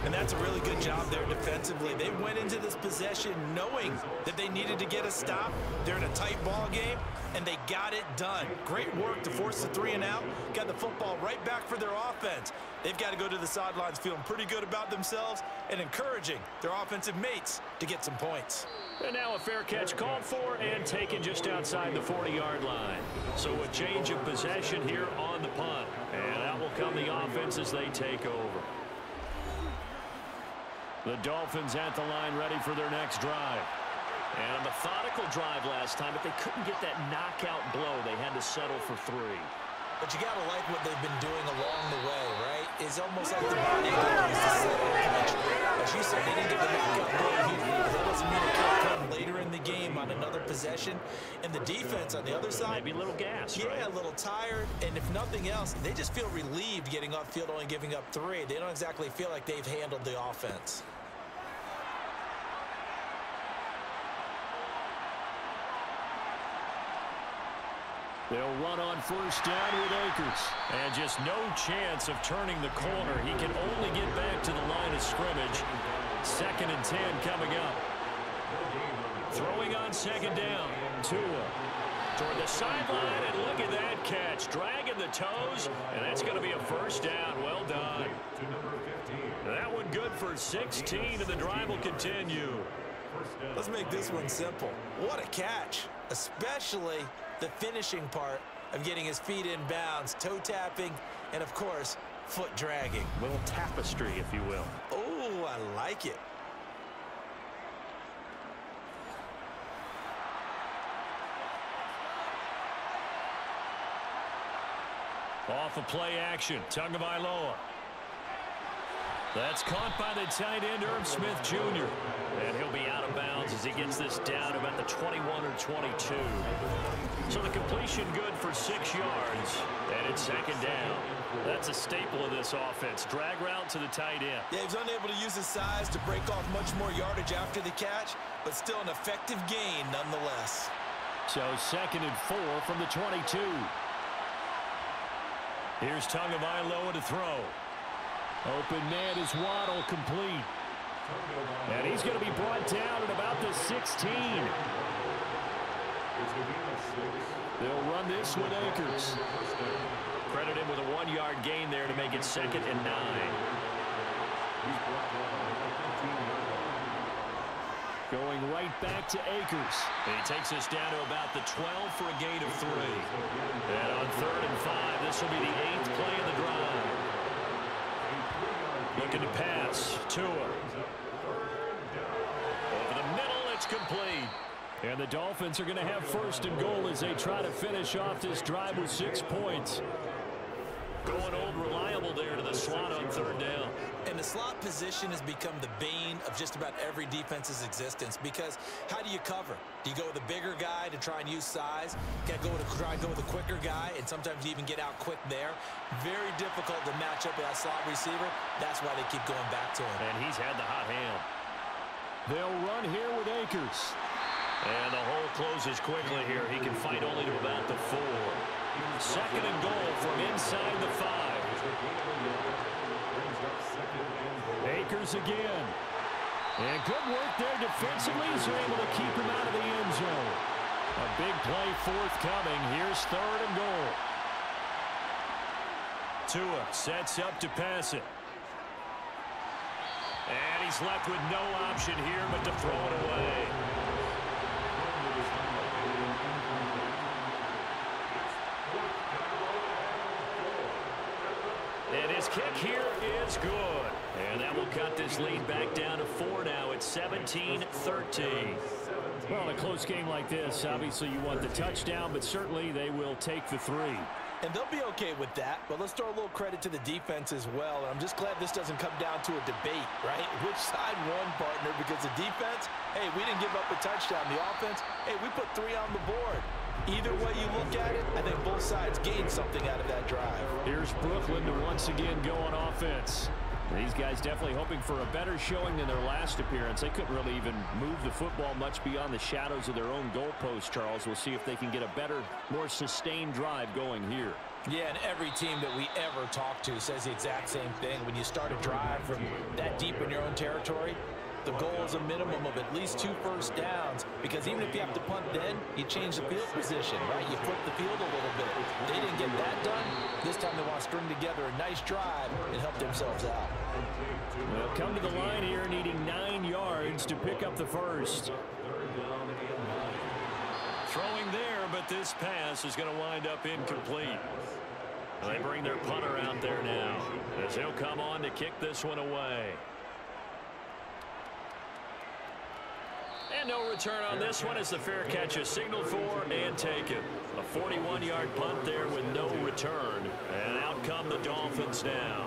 And that's a really good job there defensively. They went into this possession knowing that they needed to get a stop. They're in a tight ball game, and they got it done. Great work to force the 3 and out. Got the football right back for their offense. They've got to go to the sidelines feeling pretty good about themselves and encouraging their offensive mates to get some points. And now a fair catch called for and taken just outside the 40-yard line. So a change of possession here on the punt. And out will come the offense as they take over. The Dolphins at the line ready for their next drive. And a methodical drive last time, but they couldn't get that knockout blow. They had to settle for 3. But you got to like what they've been doing along the way, right? It's almost like the body used to settle eventually. As you said, they didn't get the knockout blow here. That doesn't mean it can't come later in the game on another possession. And the defense on the other side, maybe a little gas, yeah, right? A little tired. And if nothing else, they just feel relieved getting off field, only giving up 3. They don't exactly feel like they've handled the offense. They'll run on 1st down with Akers. And just no chance of turning the corner. He can only get back to the line of scrimmage. 2nd and 10 coming up. Throwing on 2nd down. Tua toward the sideline, and look at that catch. Dragging the toes, and that's going to be a 1st down. Well done. That one good for 16, and the drive will continue. Let's make this one simple. What a catch, especially the finishing part of getting his feet in bounds, toe tapping, and of course, foot dragging. A little tapestry, if you will. Oh, I like it. Off of play action, Tagovailoa. That's caught by the tight end, Irv Smith Jr. And he'll be out of bounds as he gets this down about the 21 or 22. So the completion good for 6 yards, and it's 2nd down. That's a staple of this offense. Drag route to the tight end. Yeah, he's unable to use his size to break off much more yardage after the catch, but still an effective gain nonetheless. So 2nd and 4 from the 22. Here's Tagovailoa to throw. Open man is Waddle, complete. And he's going to be brought down at about the 16. They'll run this with Akers. Credit him with a 1-yard gain there to make it 2nd and 9. Going right back to Akers. He takes us down to about the 12 for a gain of 3. And on 3rd and 5, this will be the 8th play of the drive. Looking to pass. Tua. Over the middle, it's complete. And the Dolphins are going to have 1st and goal as they try to finish off this drive with 6 points. Going old reliable there to the slot on 3rd down. And the slot position has become the bane of just about every defense's existence, because how do you cover? Do you go with a bigger guy to try and use size? Try and go with a quicker guy, and sometimes you even get out quick there. Very difficult to match up with that slot receiver. That's why they keep going back to him. And he's had the hot hand. They'll run here with Akers. And the hole closes quickly here. He can fight only to about the 4. 2nd and goal from inside the 5. Akers again. And good work there defensively. He's able to keep him out of the end zone. A big play forthcoming. Here's 3rd and goal. Tua sets up to pass it. And he's left with no option here but to throw it away. And his kick here is good. And that will cut this lead back down to 4 now. It's 17-13. Well, in a close game like this, obviously you want the touchdown, but certainly they will take the 3. And they'll be okay with that, but let's throw a little credit to the defense as well. And I'm just glad this doesn't come down to a debate, right? Which side won, partner? Because the defense, hey, we didn't give up a touchdown. The offense, hey, we put 3 on the board. Either way you look at it, I think both sides gained something out of that drive. Here's Brooklyn to once again go on offense. These guys definitely hoping for a better showing than their last appearance. They couldn't really even move the football much beyond the shadows of their own goalpost, Charles. We'll see if they can get a better, more sustained drive going here. Yeah, and every team that we ever talk to says the exact same thing. When you start a drive from that deep in your own territory, the goal is a minimum of at least 2 first downs, because even if you have to punt then, you change the field position, right? You flip the field a little bit. They didn't get that done. This time they want to string together a nice drive and help themselves out. Well, come to the line here needing 9 yards to pick up the first. Throwing there, but this pass is going to wind up incomplete. They bring their punter out there now as he'll come on to kick this one away. And no return on this one as the fair catch is signaled for and taken. A 41-yard punt there with no return. And out come the Dolphins now.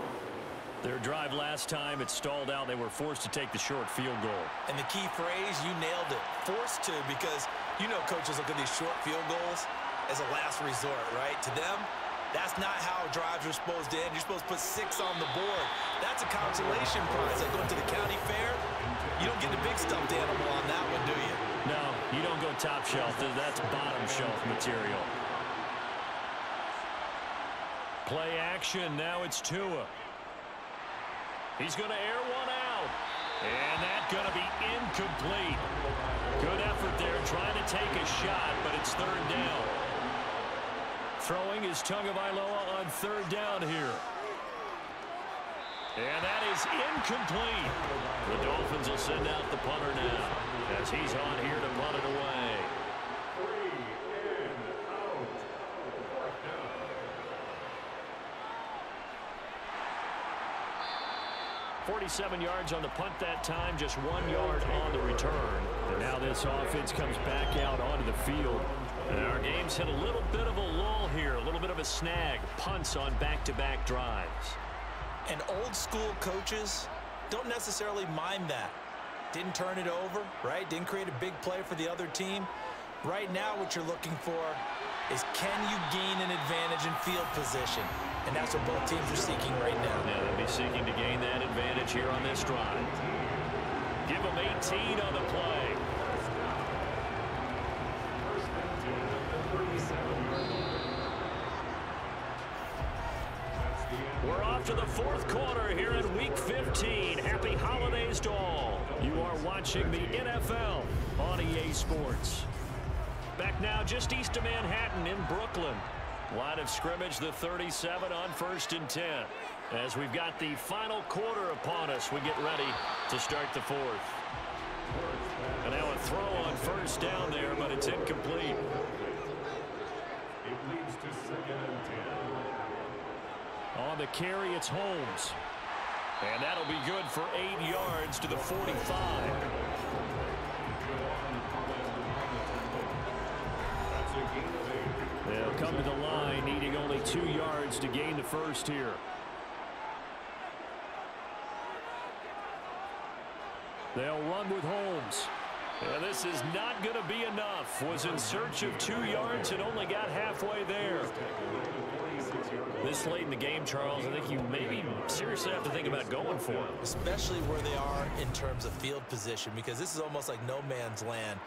Their drive last time, it stalled out. They were forced to take the short field goal. And the key phrase, you nailed it. Forced to, because you know coaches look at these short field goals as a last resort, right? To them, that's not how drives are supposed to end. You're supposed to put 6 on the board. That's a consolation prize. Like going to the county fair, you don't get the big stuffed animal on that one, do you? No, you don't go top shelf. That's bottom shelf material. Play action. Now it's Tua. He's going to air one out. And that's going to be incomplete. Good effort there trying to take a shot, but it's 3rd down. Throwing is Tagovailoa on 3rd down here. And that is incomplete. The Dolphins will send out the punter now as he's on here to punt it away. 47 yards on the punt that time, just 1 yard on the return. And now this offense comes back out onto the field. And our game's hit a little bit of a lull here, a little bit of a snag. Punts on back-to-back drives. And old school coaches don't necessarily mind that. Didn't turn it over, right? Didn't create a big play for the other team. Right now what you're looking for is, can you gain an advantage in field position? And that's what both teams are seeking right now. Yeah, they'll be seeking to gain that advantage here on this drive. Give them 18 on the play. We're off to the 4th quarter here in Week 15. Happy holidays to all. You are watching the NFL on EA Sports. Back now just east of Manhattan in Brooklyn. Line of scrimmage, the 37 on 1st and 10. As we've got the final quarter upon us, we get ready to start the 4th. And now a throw on 1st down there, but it's incomplete. It leads to 2nd and 10. On the carry, it's Holmes. And that'll be good for 8 yards to the 45. That's a gain of 8. They'll come to the line, needing only 2 yards to gain the first here. They'll run with Holmes. And this is not going to be enough. Was in search of 2 yards and only got halfway there. This late in the game, Charles, I think you maybe seriously have to think about going for it. Especially where they are in terms of field position, because this is almost like no man's land.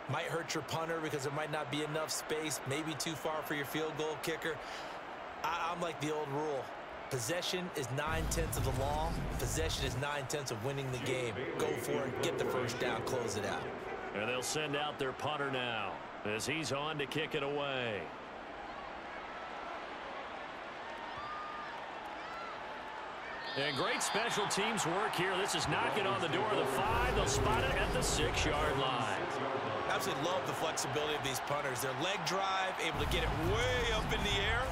Might hurt your punter because there might not be enough space, maybe too far for your field goal kicker. I'm like the old rule. Possession is 9/10 of the law. Possession is 9/10 of winning the game. Go for it, get the first down, close it out. And they'll send out their punter now as he's on to kick it away. And great special teams work here. This is knocking on the door of the 5. They'll spot it at the 6-yard line. Absolutely love the flexibility of these punters. Their leg drive, able to get it way up in the air,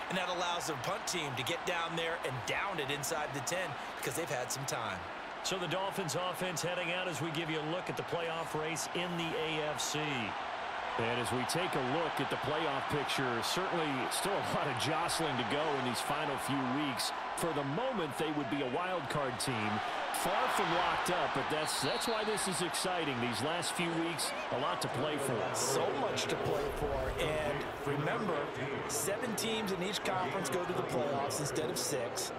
and that allows their punt team to get down there and down it inside the 10 because they've had some time. So the Dolphins offense heading out as we give you a look at the playoff race in the AFC. And as we take a look at the playoff picture, certainly still a lot of jostling to go in these final few weeks. For the moment, they would be a wild card team. Far from locked up, but that's why this is exciting. These last few weeks, a lot to play for. So much to play for. And remember, 7 teams in each conference go to the playoffs instead of 6.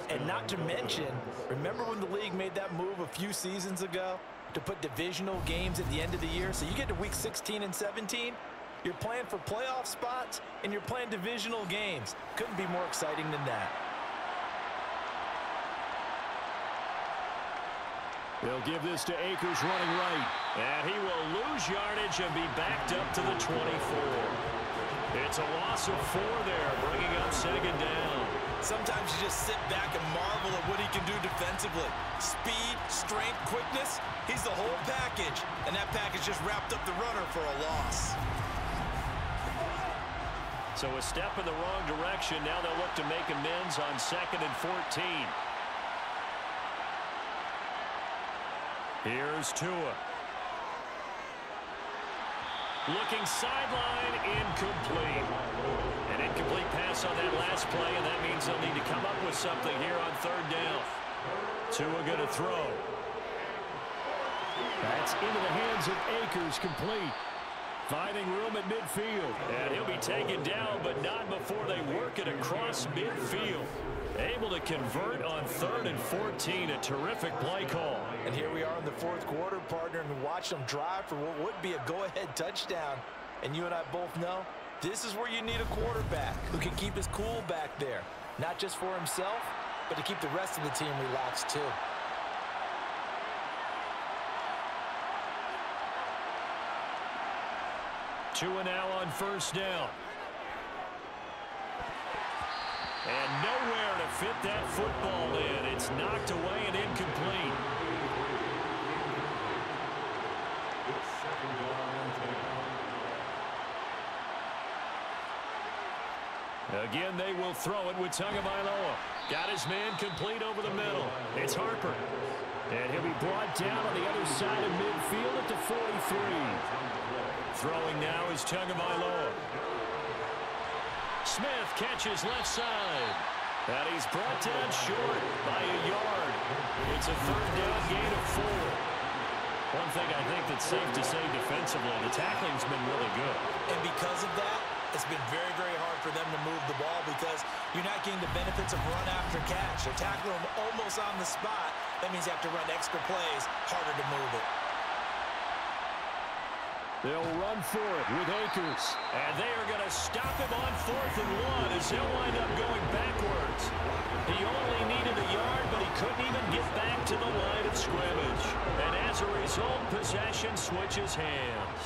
And not to mention, remember when the league made that move a few seasons ago to put divisional games at the end of the year? So you get to week 16 and 17, you're playing for playoff spots, and you're playing divisional games. Couldn't be more exciting than that. They'll give this to Akers running right. And he will lose yardage and be backed up to the 24. It's a loss of 4 there, bringing up 2nd down. Sometimes you just sit back and marvel at what he can do defensively. Speed, strength, quickness, he's the whole package. And that package just wrapped up the runner for a loss. So a step in the wrong direction. Now they'll look to make amends on 2nd and 14. Here's Tua. Looking sideline, incomplete. An incomplete pass on that last play, and that means they'll need to come up with something here on 3rd down. Tua going to throw. That's into the hands of Akers, complete. Finding room at midfield. And he'll be taken down, but not before they work it across midfield. Able to convert on 3rd and 14. A terrific play call. And here we are in the 4th quarter, partner, and watch them drive for what would be a go-ahead touchdown. And you and I both know this is where you need a quarterback who can keep his cool back there. Not just for himself, but to keep the rest of the team relaxed too. Tua now on 1st down. And nowhere to fit that football in. It's knocked away and incomplete. It's 2nd down and 10. Again, they will throw it with Tagovailoa. Got his man complete over the middle. It's Harper. And he'll be brought down on the other side of midfield at the 43. Throwing now is Tagovailoa. Smith catches left side. And he's brought down short by a yard. It's a 3rd down gain of 4. One thing I think that's safe to say defensively, the tackling's been really good. And because of that, it's been very, very hard for them to move the ball because you're not getting the benefits of run after catch. They're tackling them almost on the spot. That means you have to run extra plays, harder to move it. They'll run for it with Akers. And they are going to stop him on 4th and 1 as he'll wind up going backwards. He only needed a yard, but he couldn't even get back to the line of scrimmage. And as a result, possession switches hands.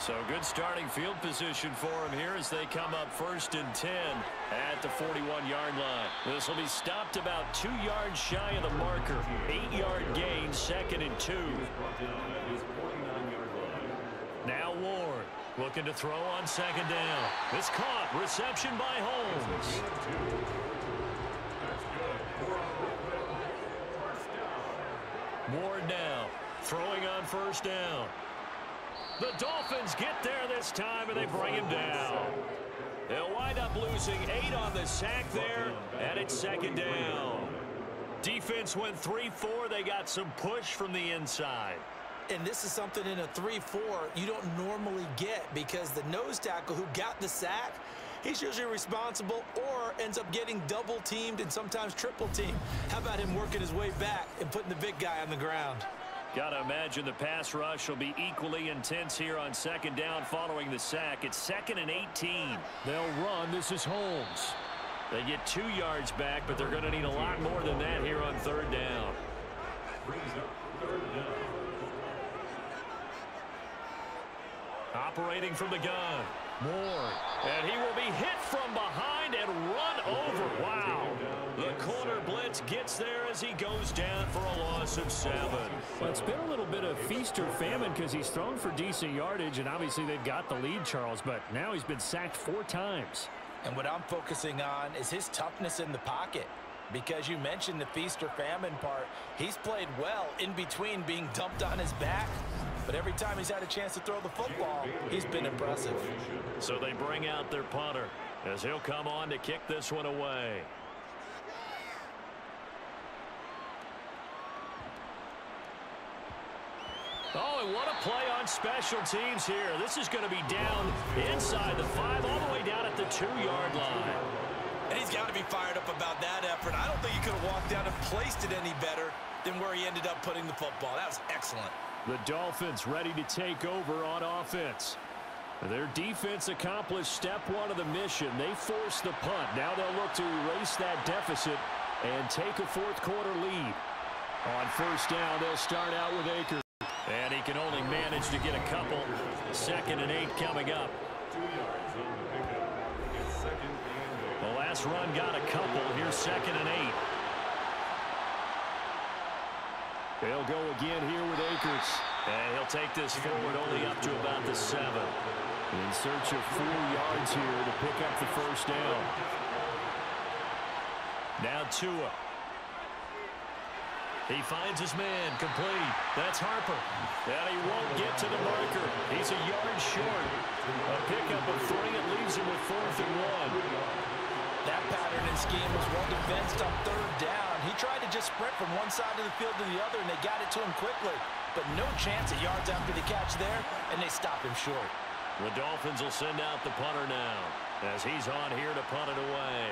So good starting field position for him here as they come up 1st and 10 at the 41-yard line. This will be stopped about 2 yards shy of the marker. 8-yard gain, 2nd and 2. Now Ward looking to throw on 2nd down. It's caught. Reception by Holmes. Ward now throwing on 1st down. The Dolphins get there this time, and they bring him down. They'll wind up losing 8 on the sack there, and it's 2nd down. Defense went 3-4. They got some push from the inside. And this is something in a 3-4 you don't normally get, because the nose tackle who got the sack, he's usually responsible or ends up getting double-teamed and sometimes triple-teamed. How about him working his way back and putting the big guy on the ground? Got to imagine the pass rush will be equally intense here on 2nd down following the sack. It's 2nd and 18. They'll run. This is Holmes. They get 2 yards back, but they're going to need a lot more than that here on 3rd down. Operating from the gun. Moore. And he will be hit from behind and run over. Wow. The corner blitz gets there as he goes down for a loss of 7. Well, it's been a little bit of feast or famine because he's thrown for decent yardage, and obviously they've got the lead, Charles, but now he's been sacked 4 times. And what I'm focusing on is his toughness in the pocket, because you mentioned the feast or famine part. He's played well in between being dumped on his back, but every time he's had a chance to throw the football, he's been impressive. So they bring out their punter as he'll come on to kick this one away. Oh, and what a play on special teams here. This is going to be down inside the 5, all the way down at the 2-yard line. And he's got to be fired up about that effort. I don't think he could have walked down and placed it any better than where he ended up putting the football. That was excellent. The Dolphins ready to take over on offense. Their defense accomplished step 1 of the mission. They forced the punt. Now they'll look to erase that deficit and take a 4th quarter lead. On 1st down, they'll start out with Akers. And he can only manage to get a couple. 2nd and 8 coming up. The last run got a couple. Here's 2nd and 8. They'll go again here with Akers. And he'll take this forward only up to about the 7. In search of 4 yards here to pick up the 1st down. Now Tua. He finds his man, complete. That's Harper. And he won't get to the marker. He's a yard short. A pickup of 3. It leaves him with 4th and 1. That pattern and scheme was well defensed on 3rd down. He tried to just sprint from one side of the field to the other, and they got it to him quickly. But no chance at yards after the catch there, and they stop him short. The Dolphins will send out the punter now as he's on here to punt it away.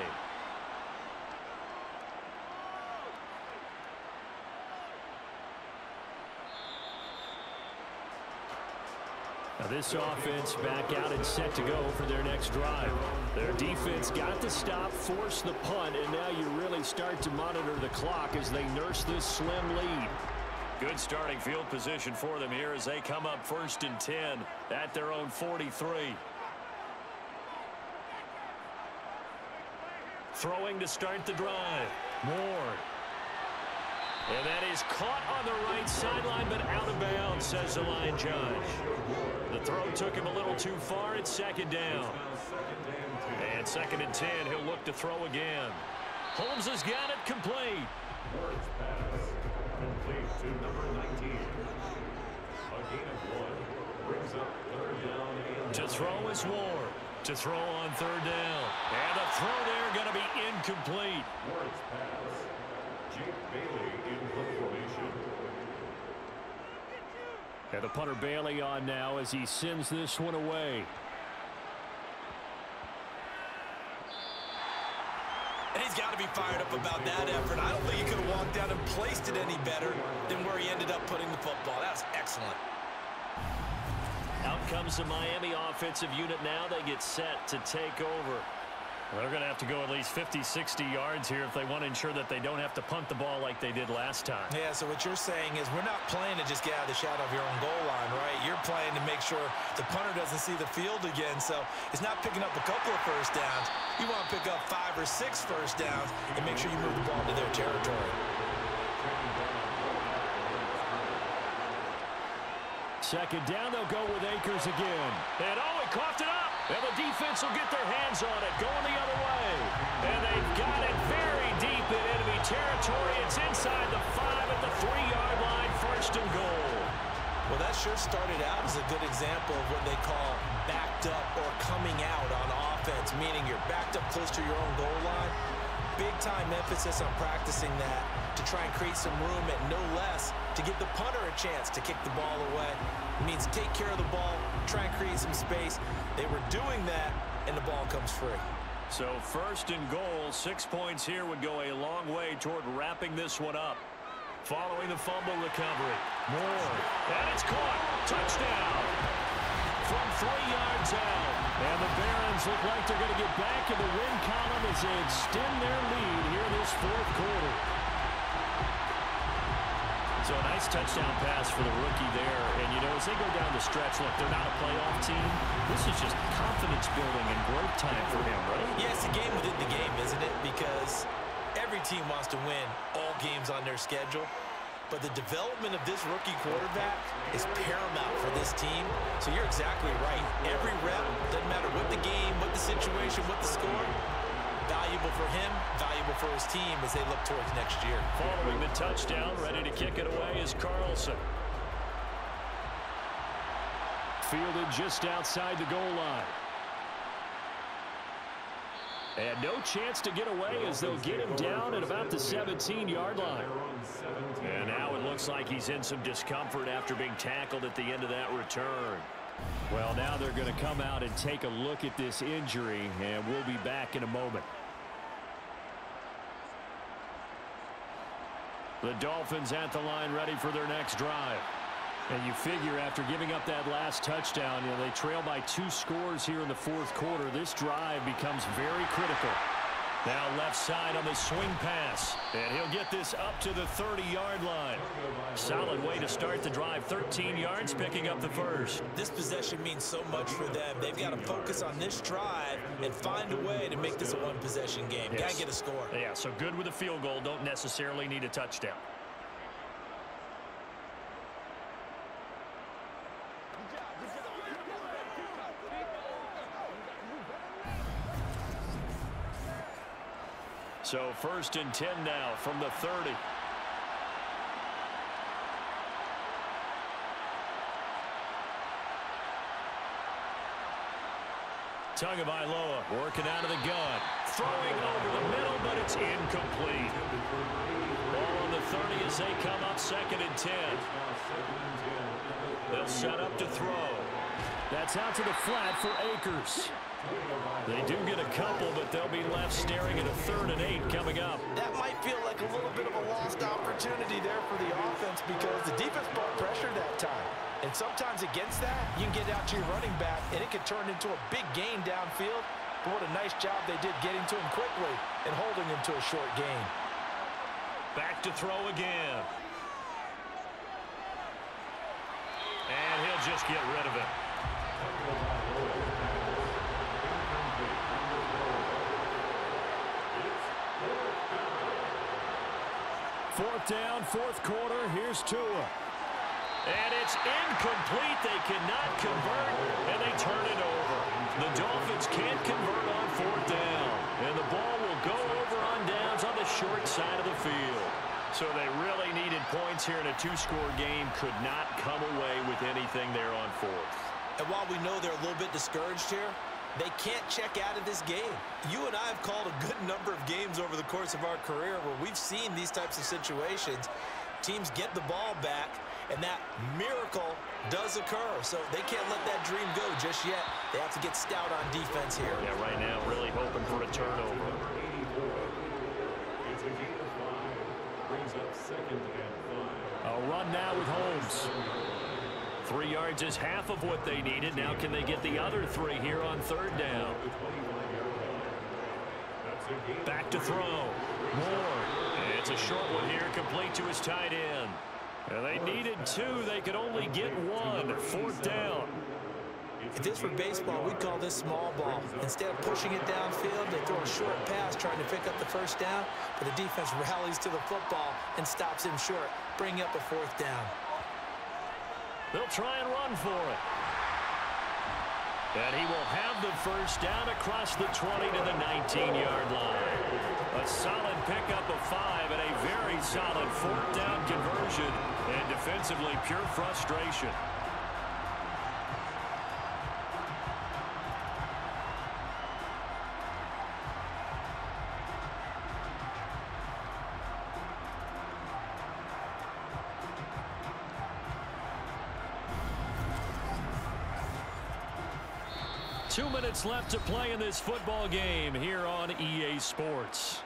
Now this offense back out and set to go for their next drive. Their defense got the stop, forced the punt, and now you really start to monitor the clock as they nurse this slim lead. Good starting field position for them here as they come up 1st and 10 at their own 43. Throwing to start the drive. Moore. And that is caught on the right sideline, but out of bounds, says the line judge. The throw took him a little too far. It's 2nd down. And 2nd and 10, he'll look to throw again. Holmes has got it complete. Ward's pass complete to number 19. A gain of 1 brings up 3rd down and To throw is Ward. To throw on 3rd down. And the throw there going to be incomplete. Ward's pass. Jake Bailey in the formation. And the punter Bailey on now as he sends this one away. And he's got to be fired up about that effort. I don't think he could have walked down and placed it any better than where he ended up putting the football. That was excellent. Out comes the Miami offensive unit now. They get set to take over. They're going to have to go at least 50, 60 yards here if they want to ensure that they don't have to punt the ball like they did last time. Yeah, so what you're saying is we're not playing to just get out of the shadow of your own goal line, right? You're playing to make sure the punter doesn't see the field again. So it's not picking up a couple of first downs. You want to pick up 5 or 6 first downs and make sure you move the ball into their territory. Second down, they'll go with Akers again. And he coughed it up. And the defense will get their hands on it, going the other way. And they've got it very deep in enemy territory. It's inside the 5 at the 3-yard line, first and goal. Well, that sure started out as a good example of what they call backed up or coming out on offense, meaning you're backed up close to your own goal line. Big-time emphasis on practicing that to try and create some room at no less to give the punter a chance to kick the ball away. It means take care of the ball, try and create some space. They were doing that, and the ball comes free. So first and goal, 6 points here would go a long way toward wrapping this one up. Following the fumble recovery. Moore. And it's caught. Touchdown. From 3 yards out. And the Barons look like they're going to get back in the win column as they extend their lead here in this fourth quarter. So a nice touchdown pass for the rookie there. And, you know, as they go down the stretch, look, they're not a playoff team. This is just confidence building and growth time for him, right? Yeah, it's a game within the game, isn't it? Because every team wants to win all games on their schedule. But the development of this rookie quarterback is paramount for this team. So you're exactly right. Every rep, doesn't matter what the game, what the situation, what the score, valuable for him, valuable for his team as they look towards next year. Following the touchdown, ready to kick it away is Carlson. Fielded just outside the goal line. And no chance to get away as they'll get him down at about the 17-yard line. And now it looks like he's in some discomfort after being tackled at the end of that return. Well, now they're going to come out and take a look at this injury, and we'll be back in a moment. The Dolphins at the line ready for their next drive. And you figure after giving up that last touchdown, you know, they trail by 2 scores here in the fourth quarter. This drive becomes very critical. Now left side on the swing pass. And he'll get this up to the 30-yard line. Solid way to start the drive. 13 yards, picking up the first. This possession means so much for them. They've got to focus on this drive and find a way to make this a one-possession game. Yes. Got to get a score. Yeah, so good with a field goal. Don't necessarily need a touchdown. So first and 10 now from the 30. Tagovailoa working out of the gun. Throwing over the middle, but it's incomplete. Ball on the 30 as they come up 2nd and 10. They'll set up to throw. That's out to the flat for Akers. They do get a couple, but they'll be left staring at a 3rd and 8 coming up. That might feel like a little bit of a lost opportunity there for the offense because the defense brought pressure that time. And sometimes against that, you can get out to your running back, and it can turn into a big gain downfield. But what a nice job they did getting to him quickly and holding him to a short gain. Back to throw again. And he'll just get rid of it. Fourth down, fourth quarter. Here's Tua. And it's incomplete. They cannot convert, and they turn it over. The Dolphins can't convert on 4th down. And the ball will go over on downs on the short side of the field. So they really needed points here in a 2-score game. Could not come away with anything there on 4th. And while we know they're a little bit discouraged here, they can't check out of this game. You and I have called a good number of games over the course of our career where we've seen these types of situations. Teams get the ball back, and that miracle does occur. So they can't let that dream go just yet. They have to get stout on defense here. Yeah, right now really hoping for a turnover. It's a gain of 5. Brings up 2nd and 5. A run now with Holmes. 3 yards is half of what they needed. Now can they get the other 3 here on 3rd down? Back to throw. Moore. It's a short one here, complete to his tight end. And they needed 2. They could only get 1. 4th down. If this were baseball, we'd call this small ball. Instead of pushing it downfield, they throw a short pass trying to pick up the 1st down, but the defense rallies to the football and stops him short, bringing up a 4th down. They'll try and run for it. And he will have the 1st down across the 20 to the 19-yard line. A solid pickup of 5 and a very solid 4th down conversion. And defensively, pure frustration. Two minutes left to play in this football game here on EA Sports.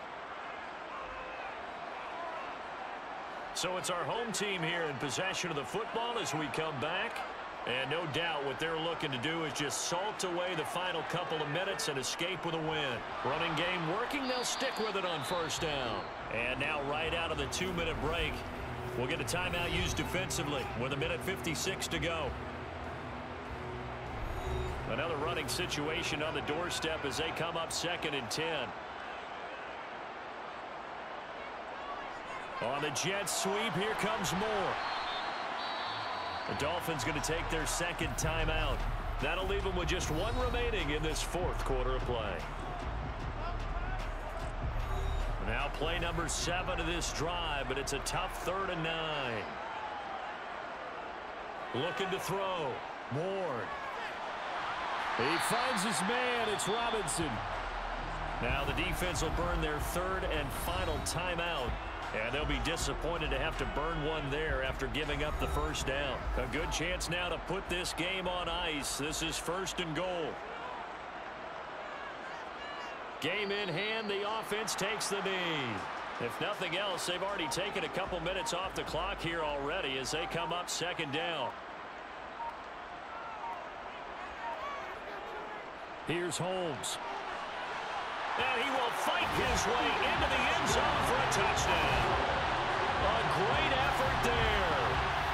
So it's our home team here in possession of the football as we come back. And no doubt what they're looking to do is just salt away the final couple of minutes and escape with a win. Running game working, they'll stick with it on 1st down. And now right out of the 2-minute break, we'll get a timeout used defensively with 1:56 to go. Another running situation on the doorstep as they come up 2nd and 10. On the jet sweep, here comes Moore. The Dolphins going to take their 2nd timeout. That'll leave them with just 1 remaining in this 4th quarter of play. Now play number 7 of this drive, but it's a tough 3rd and 9. Looking to throw. Moore. He finds his man. It's Robinson. Now the defense will burn their 3rd and final timeout. And they'll be disappointed to have to burn one there after giving up the 1st down. A good chance now to put this game on ice. This is 1st and goal. Game in hand. The offense takes the knee. If nothing else, they've already taken a couple minutes off the clock here already as they come up 2nd down. Here's Holmes. And he will fight his way into the end zone for a touchdown. A great effort there.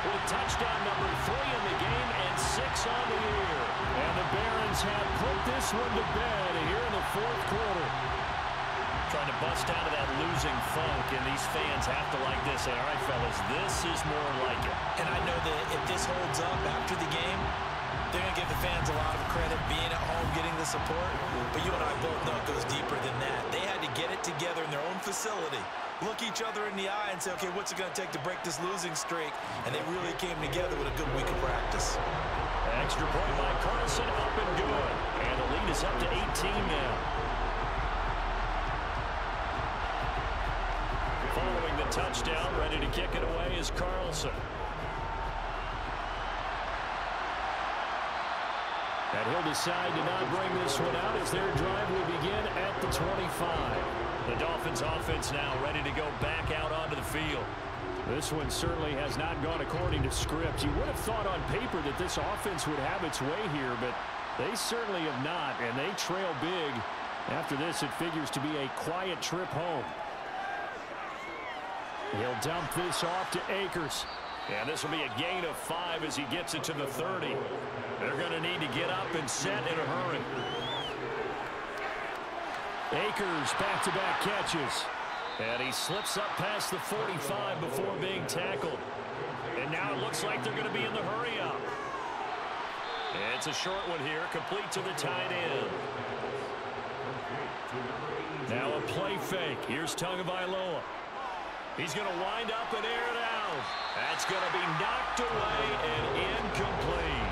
With touchdown number 3 in the game and 6 on the year. And the Barons have put this one to bed here in the 4th quarter. Trying to bust out of that losing funk, and these fans have to like this. And all right, fellas, this is more like it. And I know that if this holds up after the game, they're going to give the fans a lot of credit being at home, getting the support. But you and I both know it goes deeper than that. They had to get it together in their own facility, look each other in the eye and say, okay, what's it going to take to break this losing streak? And they really came together with a good week of practice. Extra point by Carlson, up and good. And the lead is up to 18 now. Following the touchdown, ready to kick it away is Carlson. And he'll decide to not bring this one out as their drive will begin at the 25. The Dolphins offense now ready to go back out onto the field. This one certainly has not gone according to script. You would have thought on paper that this offense would have its way here, but they certainly have not, and they trail big. After this, it figures to be a quiet trip home. He'll dump this off to Akers. And this will be a gain of 5 as he gets it to the 30. They're going to need to get up and set in a hurry. Akers back-to-back catches. And he slips up past the 45 before being tackled. And now it looks like they're going to be in the hurry up. It's a short one here, complete to the tight end. Now a play fake. Here's Tagovailoa. He's going to wind up and air it out. That's going to be knocked away and incomplete.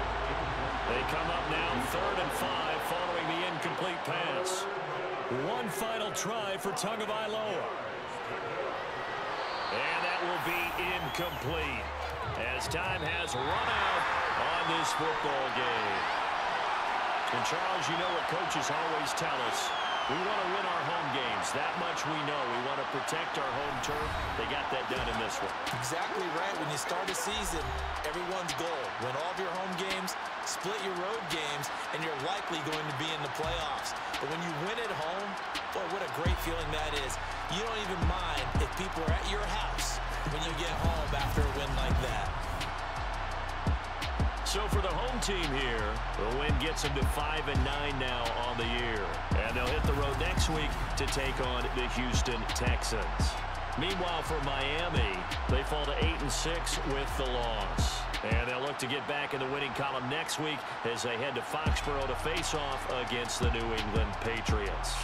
They come up now 3rd and 5 following the incomplete pass. One final try for Tagovailoa. And that will be incomplete as time has run out on this football game. And Charles, you know what coaches always tell us. We want to win our home games. That much we know. We want to protect our home turf. They got that done in this one. Exactly right. When you start a season, everyone's goal, win all of your home games, split your road games, and you're likely going to be in the playoffs. But when you win at home, Boy, what a great feeling that is. You don't even mind if people are at your house when you get home after a win like that. So for the home team here, the win gets them to 5-9 now on the year. And they'll hit the road next week to take on the Houston Texans. Meanwhile, for Miami, they fall to 8-6 with the loss. And they'll look to get back in the winning column next week as they head to Foxborough to face off against the New England Patriots.